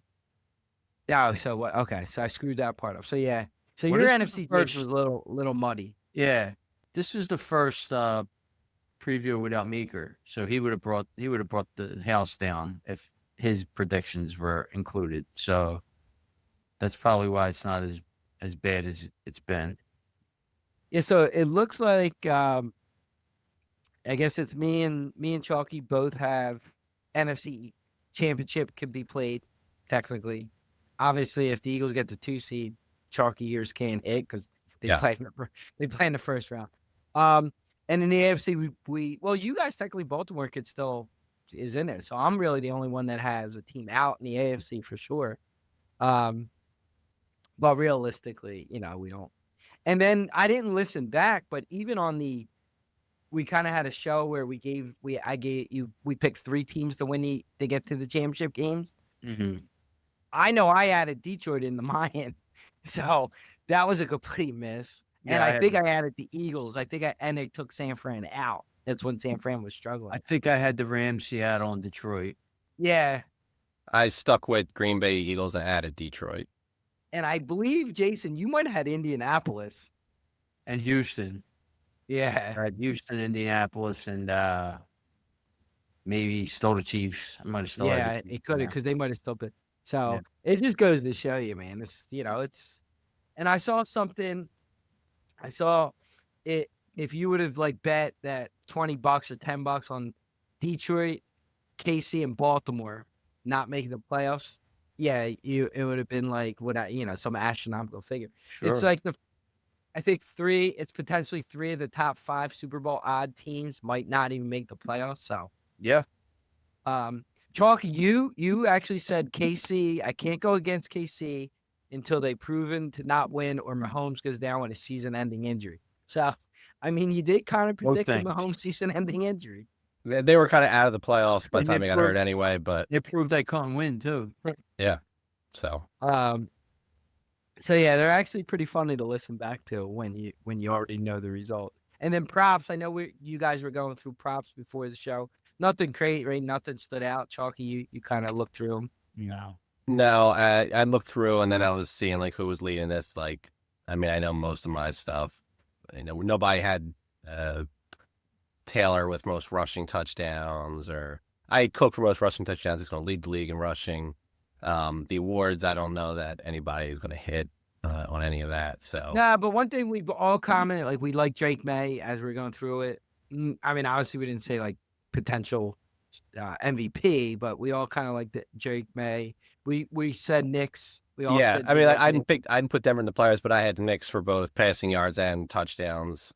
Yeah. So what? Okay, so I screwed that part up. So yeah. So your NFC first was a little muddy. Yeah. This is the first preview without Meeker, so he would have brought the house down if his predictions were included. So that's probably why it's not as bad as it's been. Yeah. So it looks like I guess it's me and Chalky both have NFC Championship could be played technically. Obviously, if the Eagles get the 2 seed, Chalky years can't hit because they play in the first round. And in the AFC, well, you guys technically Baltimore is in there, so I'm really the only one that has a team out in the AFC for sure. But realistically, we don't. And then I didn't listen back, but even on we kind of had a show where we picked 3 teams to win to get to the championship games. Mm-hmm. I know I added Detroit into mine, so that was a complete miss. And I think I added the Eagles. And they took San Fran out. That's when San Fran was struggling. I think I had the Rams, Seattle, and Detroit. Yeah. I stuck with Green Bay, Eagles, and added Detroit. And I believe, Jason, you might have had Indianapolis. And Houston. Yeah. I had Houston, Indianapolis, and maybe stole the Chiefs. I might have stolen. Yeah, it could have because they might have still been. So it just goes to show you, man. It's and I saw something. I saw it. If you would have bet that $20 or $10 on Detroit, KC, and Baltimore not making the playoffs, it would have been like some astronomical figure. Sure. It's like I think it's potentially 3 of the top 5 Super Bowl odd teams might not even make the playoffs. So, Yeah. Chalky, you actually said KC. I can't go against KC until they've proven to not win or Mahomes goes down with a season-ending injury. So, I mean, you did kind of predict the things. Mahomes season-ending injury. They were kind of out of the playoffs by the And time they they got hurt anyway, but It proved they couldn't win too. yeah. So So yeah, they're actually pretty funny to listen back to when you already know the result. And then props. I know you guys were going through props before the show. Nothing great, right? Nothing stood out. Chalky, you kind of looked through them. no, I looked through and then I was seeing like who was leading this. Like, I mean, I know most of my stuff. You know, nobody had Taylor with most rushing touchdowns, or I had Cook for most rushing touchdowns. He's going to lead the league in rushing. The awards, I don't know that anybody is going to hit on any of that. So Nah, but one thing we all commented, like we like Drake May as we are going through it. I mean, obviously we didn't say like potential MVP, but we all kind of liked Drake May. We said Knicks. We all yeah, said I mean, Knicks. I didn't put Denver in the players, but I had Knicks for both passing yards and touchdowns.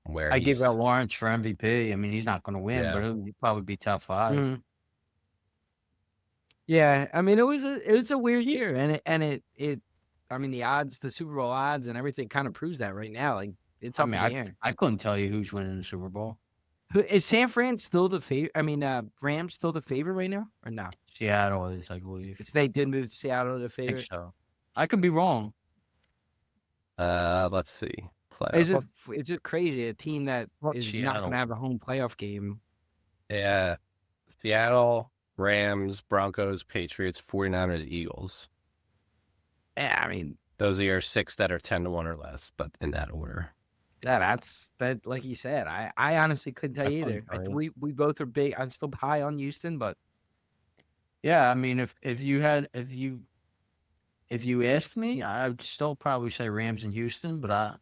Where I give out Lawrence for MVP. I mean, he's not going to win, Yeah. but he'll probably be top 5. Mhm. Yeah, I mean it was a weird year, and it I mean the odds, the Super Bowl odds, and everything kind of proves that right now. Like it's I up mean, in the air. I couldn't tell you who's winning the Super Bowl. Who is San Fran still the favorite? I mean, Rams still the favorite right now, or no? Seattle is, I believe. They did move to Seattle to the I think favorite. so. I could be wrong. let's see. Is Playoff. it crazy? A team that Fuck is not Seattle. going to have a home playoff game. Yeah, Seattle, Rams, Broncos, Patriots, 49ers, Eagles. Yeah, I mean Those are your 6 that are 10-1 or less, but in that order. that's like you said. I honestly couldn't tell you either. couldn't tell you. We both are big. I'm still high on Houston, but Yeah, I mean, if you asked me, I would still probably say Rams and Houston, but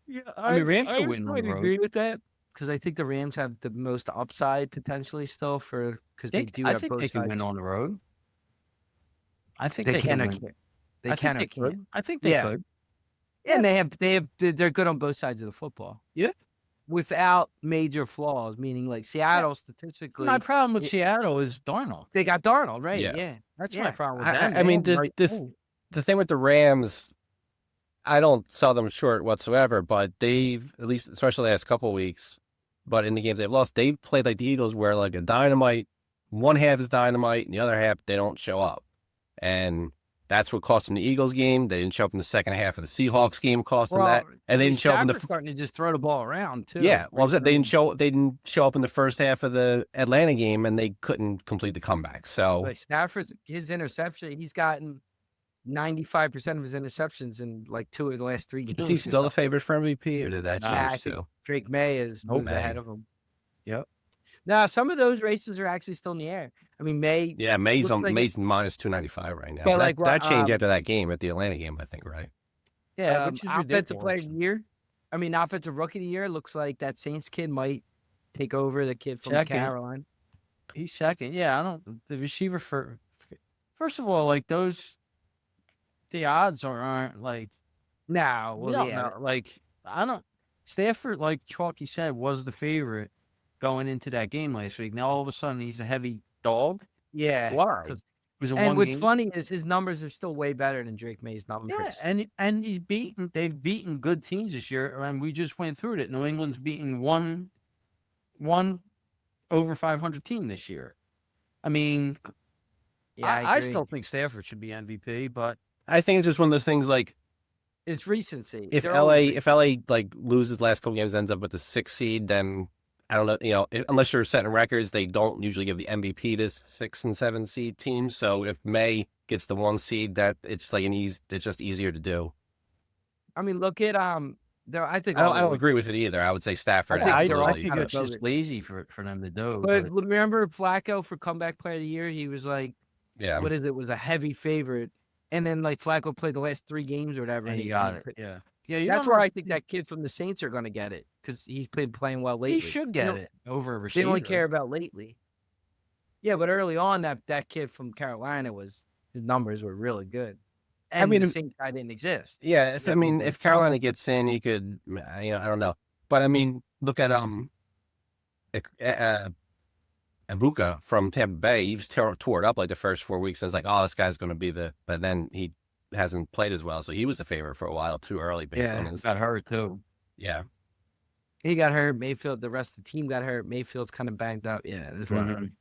yeah, I mean, Rams could win on the road. agree with that because I think the Rams have the most upside potentially still because they do I have think both they can sides. win on the road. I think They they can. can or win. can't. They I can. think or they can't. could. I think they Yeah. could. And they're good on both sides of the football. Yeah. Without major flaws, meaning like Seattle statistically, My problem with it- Seattle is Darnold. they got Darnold, right? Yeah. Yeah. That's Yeah. my problem with I- them. I mean, They have the thing with the Rams, I don't sell them short whatsoever, but they've, at least especially the last couple of weeks, but in the games they've lost, they've played like the Eagles where like a dynamite, one half is dynamite and the other half they don't show up. And that's what cost them the Eagles game. They didn't show up in the second half of the Seahawks game, cost them that. And they didn't show up in the starting to just throw the ball around too. Yeah, well, they didn't show up in the first half of the Atlanta game, and they couldn't complete the comeback. So Like Stafford's his interception, he's gotten 95% of his interceptions in like 2 of the last 3 games. is he still the favorite for MVP, or did that Nah, I change think too? Drake May is Oh, moves May. ahead of him. Yep. Now, some of those races are actually still in the air. I mean, May. Yeah, May's looks like May's minus 295 right now. But That, like, that changed um, after that game at the Atlanta game, I think, right? Yeah, which is Offensive player ridiculous. of the year. I mean, offensive rookie of the year looks like that Saints kid might take over the kid from Second. Carolina. He's second. Yeah, I don't. The receiver first of all, like the odds aren't like. No, We well, don't yeah, know. Like I don't. Stafford, like Chalky said, was the favorite going into that game last week. Now all of a sudden he's a heavy dog. yeah. Why? Because it was a And one what's game. funny is his numbers are still way better than Drake May's numbers. Yeah, and he's beaten. They've beaten good teams this year, and we just went through it. New England's beaten one over 500 team this year. I mean, Yeah, I agree. still think Stafford should be MVP, but I think it's just one of those things like It's recency. if They're LA always if LA like loses last couple games, ends up with the 6th seed, then I don't know, unless you're setting records, they don't usually give the MVP to 6 and 7 seed teams. So if May gets the 1 seed, that it's like it's just easier to do. I mean, look at there. I think I all don't the- agree with it either. I would say Stafford. I think I they're all absolutely. think kinda it's just bogus. lazy for them to do. But but- remember Flacco for comeback player of the year? He was like, Yeah. what is it? Was a heavy favorite, and then like Flacco played the last 3 games or whatever. and he got it. Yeah, yeah. That's where I think that kid from the Saints are going to get it because he's been playing well lately. he should get it over a They receiver. only care about lately. Yeah, but early on, that kid from Carolina his numbers were really good. and mean, the same guy didn't exist. yeah. If Yeah, people if in Carolina trouble. gets in, you could, I don't know. But I mean, look at Ibuka from Tampa Bay. He was tore it up like the first 4 weeks. I was like, oh, this guy's going to be but then he hasn't played as well, so he was a favorite for a while too early based on Yeah, his. Got hurt too. Yeah. he got hurt. Mayfield, the rest of the team got hurt. Mayfield's kind of banged up. Yeah, there's a lot. Mhm.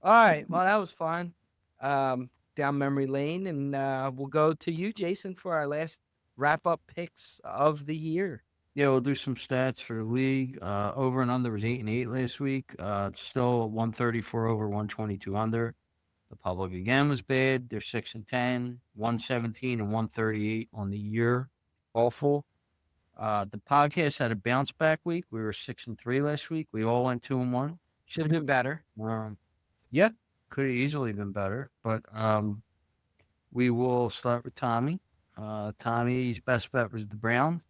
All right, well, that was fun. Down memory lane, and we'll go to you, Jason, for our last wrap-up picks of the year. Yeah, we'll do some stats for the league. Over and under was 8-8 last week. It's still 134 over, 122 under. The public again was bad. They're 6-10, 117 and 138 on the year. Awful. The podcast had a bounce back week. We were 6-3 last week. We all went 2-1. Should have been better. Yeah, could have easily been better. But we will start with Tommy. Tommy's best bet was the Browns.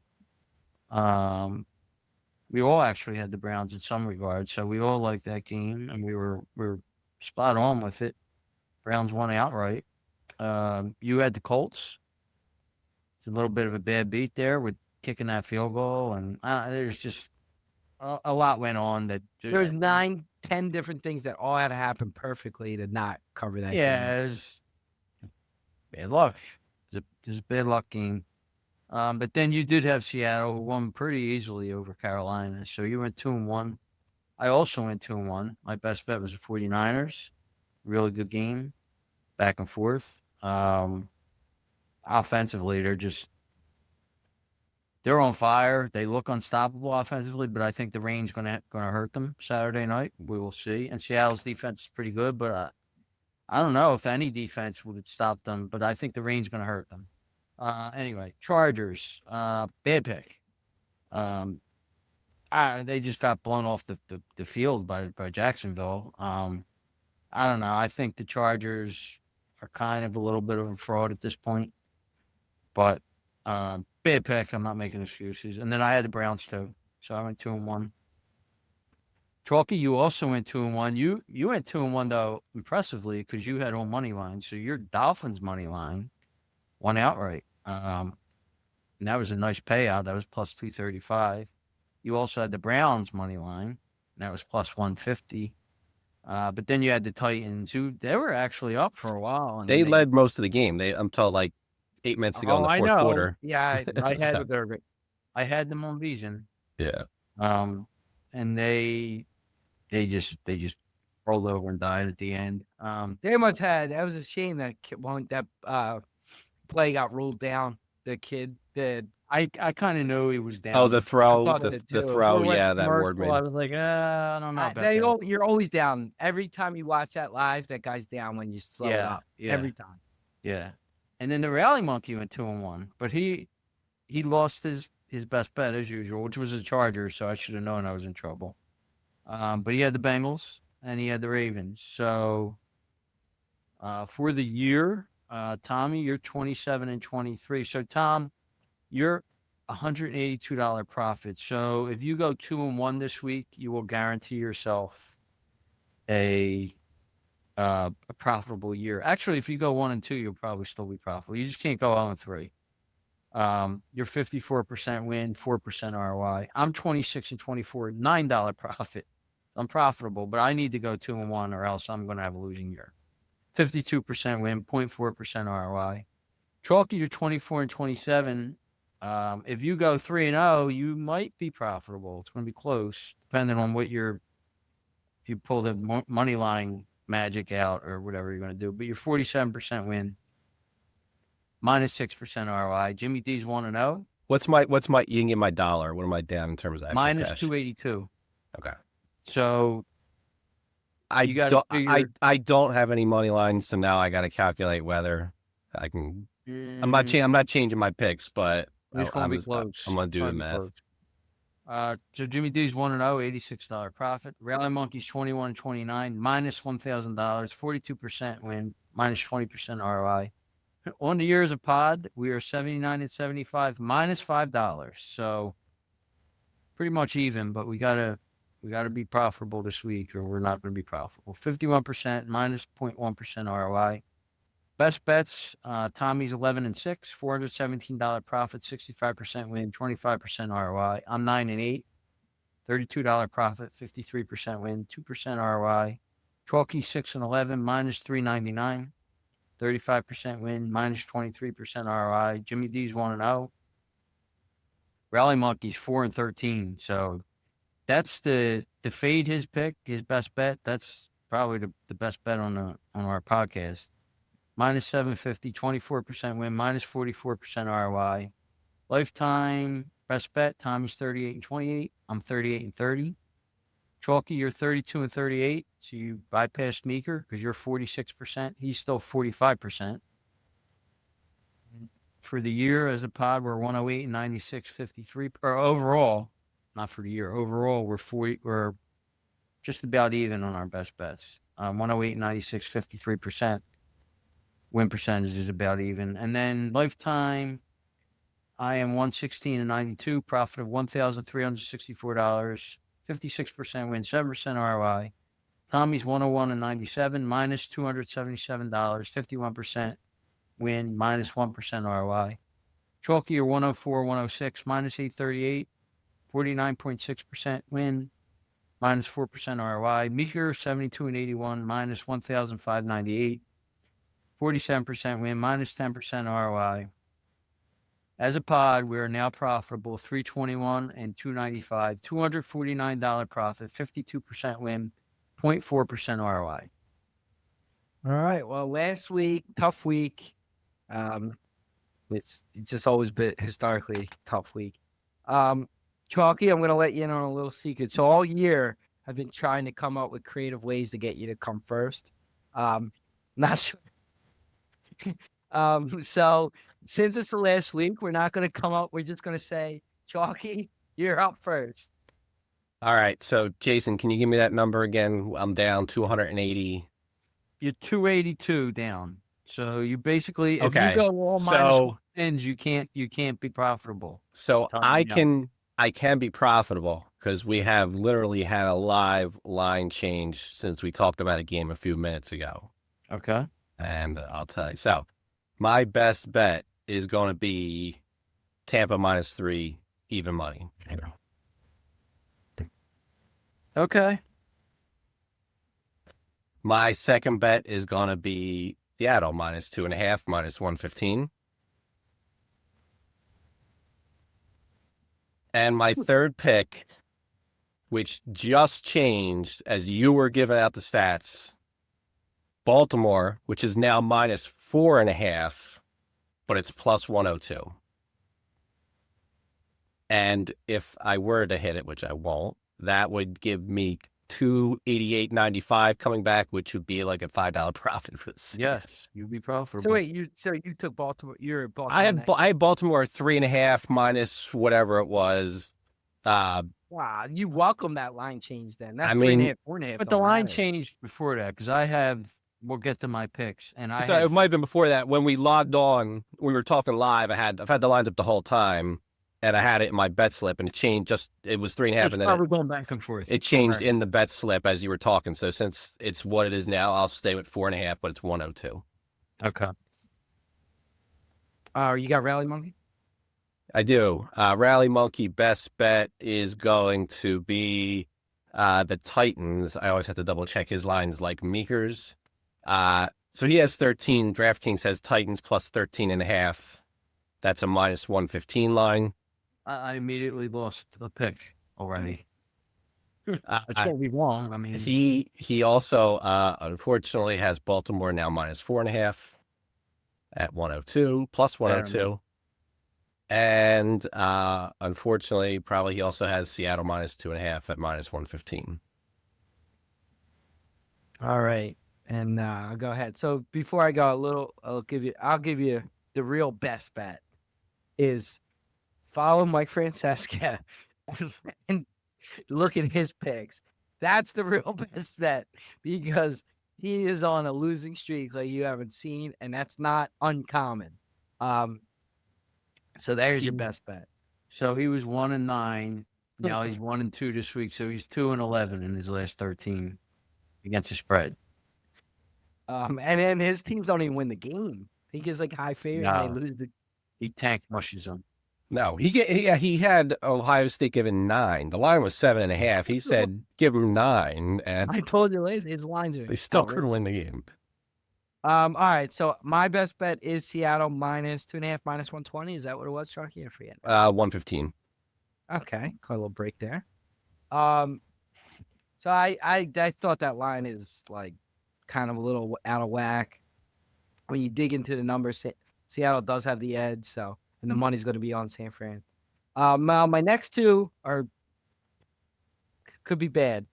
We all actually had the Browns in some regards, so we all liked that game, and we were spot on with it. Browns won outright. You had the Colts. It's a little bit of a bad beat there with kicking that field goal, and there's just a lot went on that. There's 9, 10 different things that all had to happen perfectly to not cover that game. Yeah, it was bad luck. It was a bad luck game. But then you did have Seattle, who won pretty easily over Carolina. So you went 2-1. I also went 2-1. My best bet was the 49ers. Really good game, back and forth. Offensively, they're on fire. They look unstoppable offensively, but I think the rain's gonna hurt them Saturday night. We will see. And Seattle's defense is pretty good, but I don't know if any defense would stop them. But I think the rain's gonna hurt them. Anyway, Chargers, bad pick. They just got blown off the field by Jacksonville. I don't know. I think the Chargers are kind of a little bit of a fraud at this point. But bad pick. I'm not making excuses. And then I had the Browns too, so I went 2-1. Chalky, you also went 2-1. You went 2-1 though, impressively, because you had all money line. So your Dolphins money line won outright. And that was a nice payout. That was plus 235. You also had the Browns money line, and that was plus 150. But then you had the Titans, who they were actually up for a while. And They led most of the game. Until like 8 minutes to go in the fourth quarter. Yeah, I had them on Vision. Yeah. And they just rolled over and died at the end. They must had. That was a shame that play got ruled down. The kid did. I kind of knew he was down. Oh, the throw, thought the it too. throw. Before it Yeah, went that commercial, word I made. was like, I don't know about that. You're always down. Every time you watch that live, that guy's down when you slow it up. Yeah. Every time. Yeah. And then the Rally Monkey went 2-1, but he lost his best bet as usual, which was the Chargers. So I should have known I was in trouble. But he had the Bengals and he had the Ravens. So for the year, Tommy, you're 27-23. So Tom, you're $182 profit. So if you go 2-1 this week, you will guarantee yourself a profitable year. Actually, if you go 1-2, you'll probably still be profitable. You just can't go 0-3. You're 54% win, 4% ROI. I'm 26-24, $9 profit. I'm profitable, but I need to go 2-1 or else I'm going to have a losing year. 52% win, 0.4% ROI. Chalky, you're 24-27. If you go 3-0, you might be profitable. It's going to be close, depending on if you pull the money line magic out or whatever you're going to do. But you're 47% win, minus 6% ROI. Jimmy D's 1-0. What's my? You can get my dollar. What am I down in terms of actual Minus cash? 282. Okay. So I you gotta figure- I don't have any money lines, so now I got to calculate whether I can. I'm not changing my picks, but It's going to be close. I'm gonna do the It's math. gonna be close. So Jimmy D's 1-0, $86 profit. Rally Monkeys 21-29, minus $1,000, 42% win, minus 20% ROI. On the year as a pod, we are 79-75, minus $5. So pretty much even, but we gotta be profitable this week, or we're not going to be profitable. 51%, minus 0.1% ROI. Best bets, Tommy's 11-6, $417 profit, 65% win, 25% ROI. I'm 9-8, $32 profit, 53% win, 2% ROI. Chalky 6-11, minus 399, 35% win, minus 23% ROI. Jimmy D's 1-0. Rally Monkey's 4-13. So that's the fade his pick, his best bet. That's probably the best bet on our podcast. Minus 750, 24% win, minus 44% ROI. Lifetime best bet, Tommy's 38-28. I'm 38-30. Chalky, you're 32-38. So you bypassed Meeker because you're 46%. He's still 45%. For the year as a pod, we're 108-96, 53. Or overall, not for the year. Overall, we're just about even on our best bets. 108-96, 53%. Win percentage is about even. And then lifetime, I am 116-92, profit of $1,364, 56% win, 7% ROI. Tommy's 101-97, minus $277, 51% win, minus 1% ROI. Chalky, you're 104-106, minus 838, 49.6% win, minus 4% ROI. Meeker, 72-81, minus 1,598. 47% win, minus 10% ROI. As a pod, we are now profitable, 321 and 295, $249 profit, 52% win, 0.4% ROI. All right. Well, last week, tough week. It's just always been historically tough week. Chalky, I'm going to let you in on a little secret. So all year, I've been trying to come up with creative ways to get you to come first. Not sure. So since it's the last week, we're not going to come up. We're just going to say, Chalky, you're up first. All right. So, Jason, can you give me that number again? I'm down 280. You're 282 down. So you basically, if Okay. you go all So- minus one ends, you can't be profitable. So Tell I me can be profitable because we have literally had a live line change since we talked about a game a few minutes ago. Okay. And I'll tell you. So my best bet is going to be Tampa -3, even money. Okay. My second bet is going to be Seattle -2.5, -115. And my third pick, which just changed as you were giving out the stats, Baltimore, which is now -4.5, but it's +102. And if I were to hit it, which I won't, that would give me 288.95 coming back, which would be like a $5 profit for this. Yes, you'd be profitable. So wait, you took Baltimore. You're Baltimore. I had Baltimore 3.5 minus whatever it was. Wow, you welcome that line change then. That's I 3.5, mean, 4.5. But the line matter. changed before that because we'll get to my picks. And so it might have been before that. When we logged on, we were talking live. I've had the lines up the whole time, and I had it in my bet slip, and it changed. It was 3.5, and then probably going back and forth. it changed Correct. in the bet slip as you were talking. So since it's what it is now, I'll stay with 4.5, but it's 102. Okay. You got Rally Monkey? I do. Rally Monkey best bet is going to be the Titans. I always have to double check his lines like Meeker's. So he has 13. DraftKings has Titans +13.5. That's a -115 line. I immediately lost the pick already. It's Uh, going to be wrong. I mean, he also unfortunately has Baltimore now -4.5 at 102 +102. And unfortunately, probably he also has Seattle -2.5 at -115. All right, and go ahead. So before I go, I'll give you the real best bet is follow Mike Francesca and look at his picks. That's the real best bet because he is on a losing streak like you haven't seen, and that's not uncommon. So there's your best bet. so he was 1-9. Now he's 1-2 this week. So he's 2-11 in his last 13 against the spread. And then his teams don't even win the game. He gets like high favorite and they No. lose the. He tank mushes them. No, he had Ohio State given 9. The line was 7.5. He said give him 9, and I told you his lines are. they still outrageous. couldn't win the game. All right. So my best bet is Seattle -2.5, -120. Is that what it was, Chucky? I forget. 115. Okay, caught a little break there. So I thought that line is like kind of a little out of whack. When you dig into the numbers, Seattle does have the edge, so and the money's going to be on San Fran. Now my next two could be bad.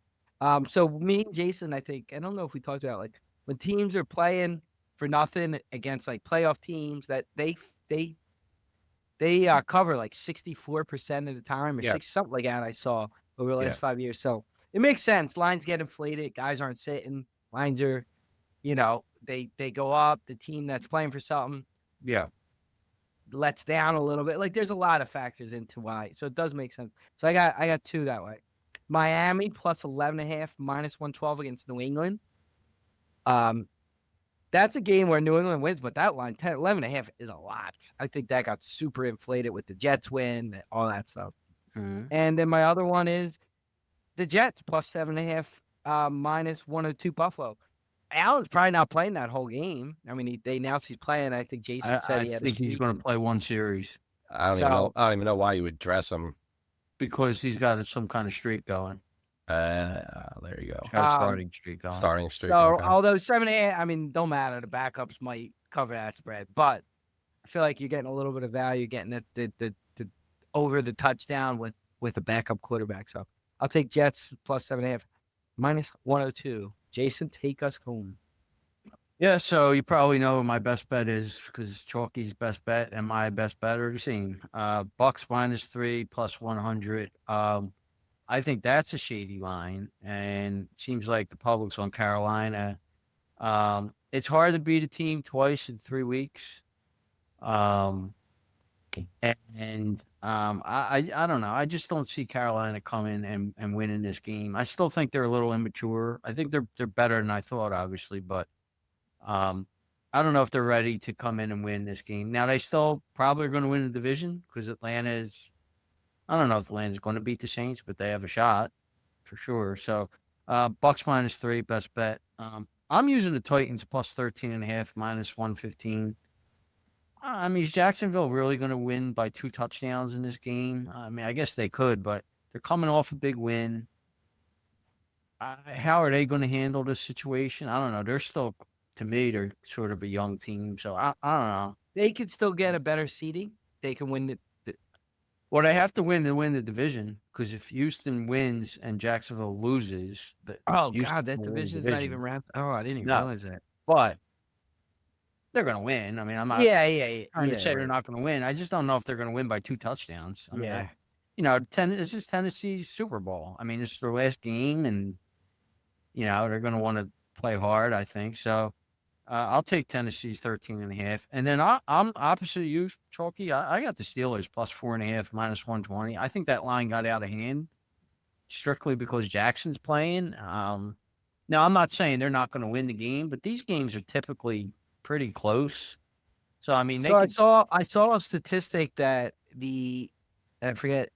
So me and Jason, I don't know if we talked about like when teams are playing for nothing against like playoff teams that they cover like 64% of the time or something like that. I saw over the last 5 years, so it makes sense. Lines get inflated, guys aren't sitting. Lines are, they go up. The team that's playing for something, lets down a little bit. Like there's a lot of factors into why, so it does make sense. So I got two that way. Miami +11.5, -112 against New England. That's a game where New England wins, but that line 11.5 is a lot. I think that got super inflated with the Jets win, all that stuff. Mhm. And then my other one is the Jets +7.5, -102 Buffalo. Allen's probably not playing that whole game. I mean, they announced he's playing. I think Jason said he I had. think he's going to play one series I don't even know why you would dress him. because he's got some kind of streak going. There you go. He's got a starting streak going. Starting streak. So okay. although 7.5, I mean, don't matter. The backups might cover that spread, but I feel like you're getting a little bit of value getting the over the touchdown with a backup quarterback. So I'll take Jets +7.5, -102. Jason, take us home. Yeah, so you probably know who my best bet is because Chalky's best bet and my best bet are the same. Bucks -3 +100. I think that's a shady line, and it seems like the public's on Carolina. It's hard to beat a team twice in 3 weeks. I don't know. I just don't see Carolina coming and winning this game. I still think they're a little immature. I think they're better than I thought, obviously, but I don't know if they're ready to come in and win this game. Now they still probably are going to win the division because Atlanta is. I don't know if Atlanta's going to beat the Saints, but they have a shot for sure. So Bucks -3, best bet. I'm using the Titans +13.5, -115. I mean, is Jacksonville really going to win by 2 touchdowns in this game? I mean, I guess they could, but they're coming off a big win. How are they going to handle this situation? I don't know. They're still, to me, they're sort of a young team. So I don't know. They could still get a better seeding. They can win Well, they have to win the division because if Houston wins and Jacksonville loses, God, that division's not even wrapped. Oh, I didn't even realize that. But they're going to win. I mean, I'm not trying to say they're not going to win. I just don't know if they're going to win by 2 touchdowns. I mean, this is Tennessee's Super Bowl. I mean, it's their last game, and they're going to want to play hard, I think. So I'll take Tennessee's 13.5. And then I'm opposite of you, Chalky. I got the Steelers +4.5, -120. I think that line got out of hand strictly because Jackson's playing. Now, I'm not saying they're not going to win the game, but these games are typically pretty close. So, I mean, I saw a statistic that I forget,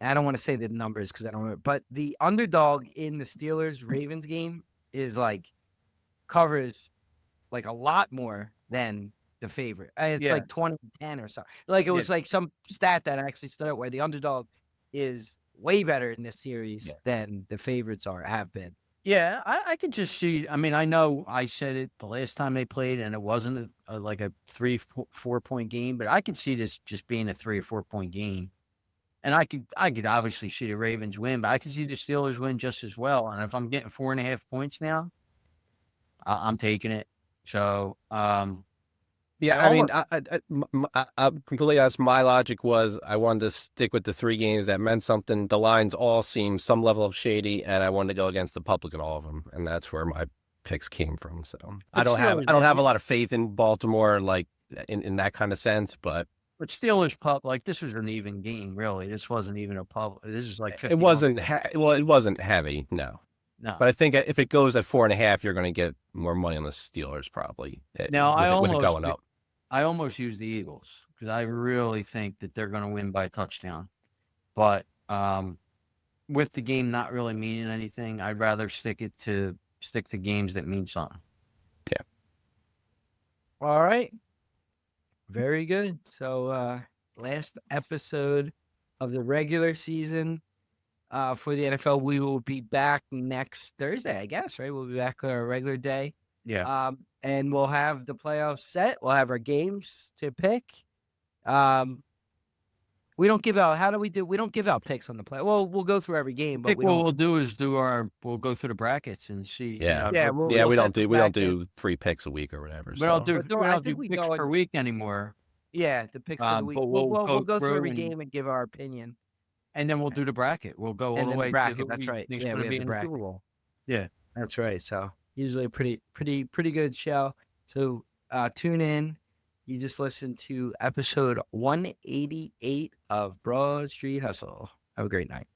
I don't want to say the numbers because I don't remember, but the underdog in the Steelers-Ravens game is like covers like a lot more than the favorite. It's like 20-10 or something. Like it was like some stat that actually stood out where the underdog is way better in this series than the favorites have been. Yeah, I could just see. I mean, I know I said it the last time they played, and it wasn't like a 3-4 point game, but I could see this just being a 3 or 4 point game. And I could obviously see the Ravens win, but I could see the Steelers win just as well. And if I'm getting 4.5 points now, I'm taking it. So, yeah, I mean, I completely honest. My logic was I wanted to stick with the 3 games that meant something. The lines all seem some level of shady, and I wanted to go against the public in all of them, and that's where my picks came from. So I don't have a lot of faith in Baltimore, like in that kind of sense, but Steelers like this was an even game, really. This wasn't even a pub. This is like 50. it wasn't. It wasn't heavy. No. No. But I think if it goes at 4.5, you're going to get more money on the Steelers probably. Now, with it going up. I almost use the Eagles because I really think that they're going to win by a touchdown. But with the game not really meaning anything, I'd rather stick to games that mean something. All right. Very good. So last episode of the regular season for the NFL. We will be back next Thursday, I guess, right? We'll be back on our regular day. Yeah. And we'll have the playoffs set. We'll have our games to pick. We don't give out. How do we do? We don't give out picks on the play. Well, we'll go through every game, I but think we what don't. we'll do is we'll go through the brackets and see. Yeah. Yeah, we'll Yeah, we set don't the we don't bracket. do 3 picks a week or whatever. we So. don't do But no, we I don't think do we picks go per in- week anymore. Yeah, the picks for the week. But We'll we'll go go through through every and- game and give our opinion. And then we'll do the bracket. We'll go all And the then way the bracket. to who That's we right. think's Yeah, gonna we be have in the the Super bracket. Bowl. That's right. So usually a pretty good show. So tune in. You just listened to episode 188 of Broad Street Hustle. Have a great night.